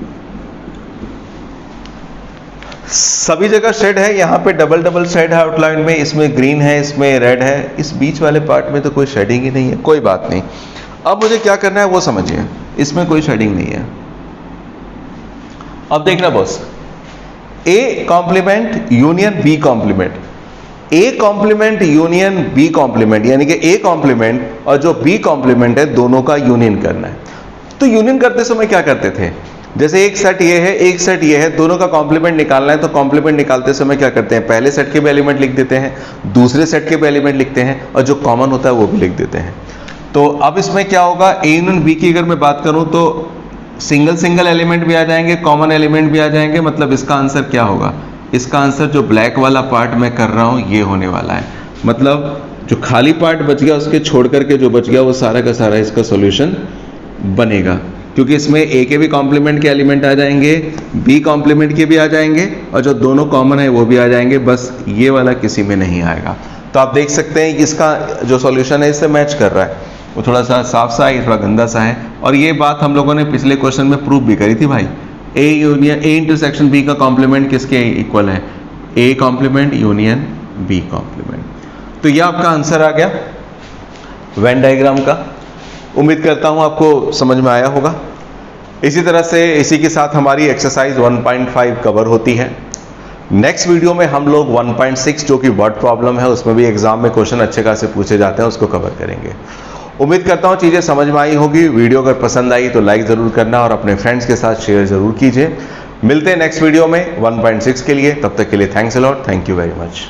सभी जगह शेड है, यहाँ पे डबल डबल शेड है आउटलाइन में, इसमें ग्रीन है, इसमें रेड है, इस बीच वाले पार्ट में तो कोई शेडिंग ही नहीं है। कोई बात नहीं, अब मुझे क्या करना है वो समझिए। इसमें कोई शेडिंग नहीं है। अब देखना boss, A complement union B complement. A complement union B complement, यानी कि ए कॉम्प्लीमेंट और जो बी कॉम्प्लीमेंट है दोनों का यूनियन करना है। तो यूनियन करते समय क्या करते थे, जैसे एक सेट ये है एक सेट ये है, दोनों का कॉम्प्लीमेंट निकालना है, तो कॉम्प्लीमेंट निकालते समय क्या करते हैं, पहले सेट के भी एलिमेंट लिख देते हैं, दूसरे सेट के भी एलिमेंट लिखते हैं और जो कॉमन होता है वो भी लिख देते हैं। तो अब इसमें क्या होगा, ए यूनियन बी की अगर मैं बात करूं तो सिंगल सिंगल एलिमेंट भी आ जाएंगे, कॉमन एलिमेंट भी आ जाएंगे, मतलब इसका आंसर क्या होगा, इसका आंसर जो ब्लैक वाला पार्ट मैं कर रहा हूं ये होने वाला है। मतलब जो खाली पार्ट बच गया उसके छोड़ करके जो बच गया वो सारा का सारा इसका सॉल्यूशन बनेगा, क्योंकि इसमें ए के भी कॉम्प्लीमेंट के एलिमेंट आ जाएंगे, बी कॉम्प्लीमेंट के भी आ जाएंगे और जो दोनों कॉमन है वो भी आ जाएंगे, बस ये वाला किसी में नहीं आएगा। तो आप देख सकते हैं इसका जो सॉल्यूशन है इससे मैच कर रहा है, वो थोड़ा सा साफ सा है, थोड़ा गंदा सा है। और ये बात हम लोगों ने पिछले क्वेश्चन में प्रूव भी करी थी भाई, A union A intersection B का कॉम्प्लीमेंट किसके इक्वल है, A complement union B complement. तो ये आपका आंसर आ गया वेन डायग्राम का। उम्मीद करता हूं आपको समझ में आया होगा। इसी तरह से इसी के साथ हमारी एक्सरसाइज 1.5 कवर होती है। नेक्स्ट वीडियो में हम लोग 1.6 जो कि वर्ड प्रॉब्लम है, उसमें भी एग्जाम में क्वेश्चन अच्छे खासे पूछे जाते हैं, उसको कवर करेंगे। उम्मीद करता हूं चीज़ें समझ में आई होगी। वीडियो अगर पसंद आई तो लाइक ज़रूर करना और अपने फ्रेंड्स के साथ शेयर ज़रूर कीजिए। मिलते हैं नेक्स्ट वीडियो में 1.6 के लिए, तब तक के लिए thanks a lot, thank you very much.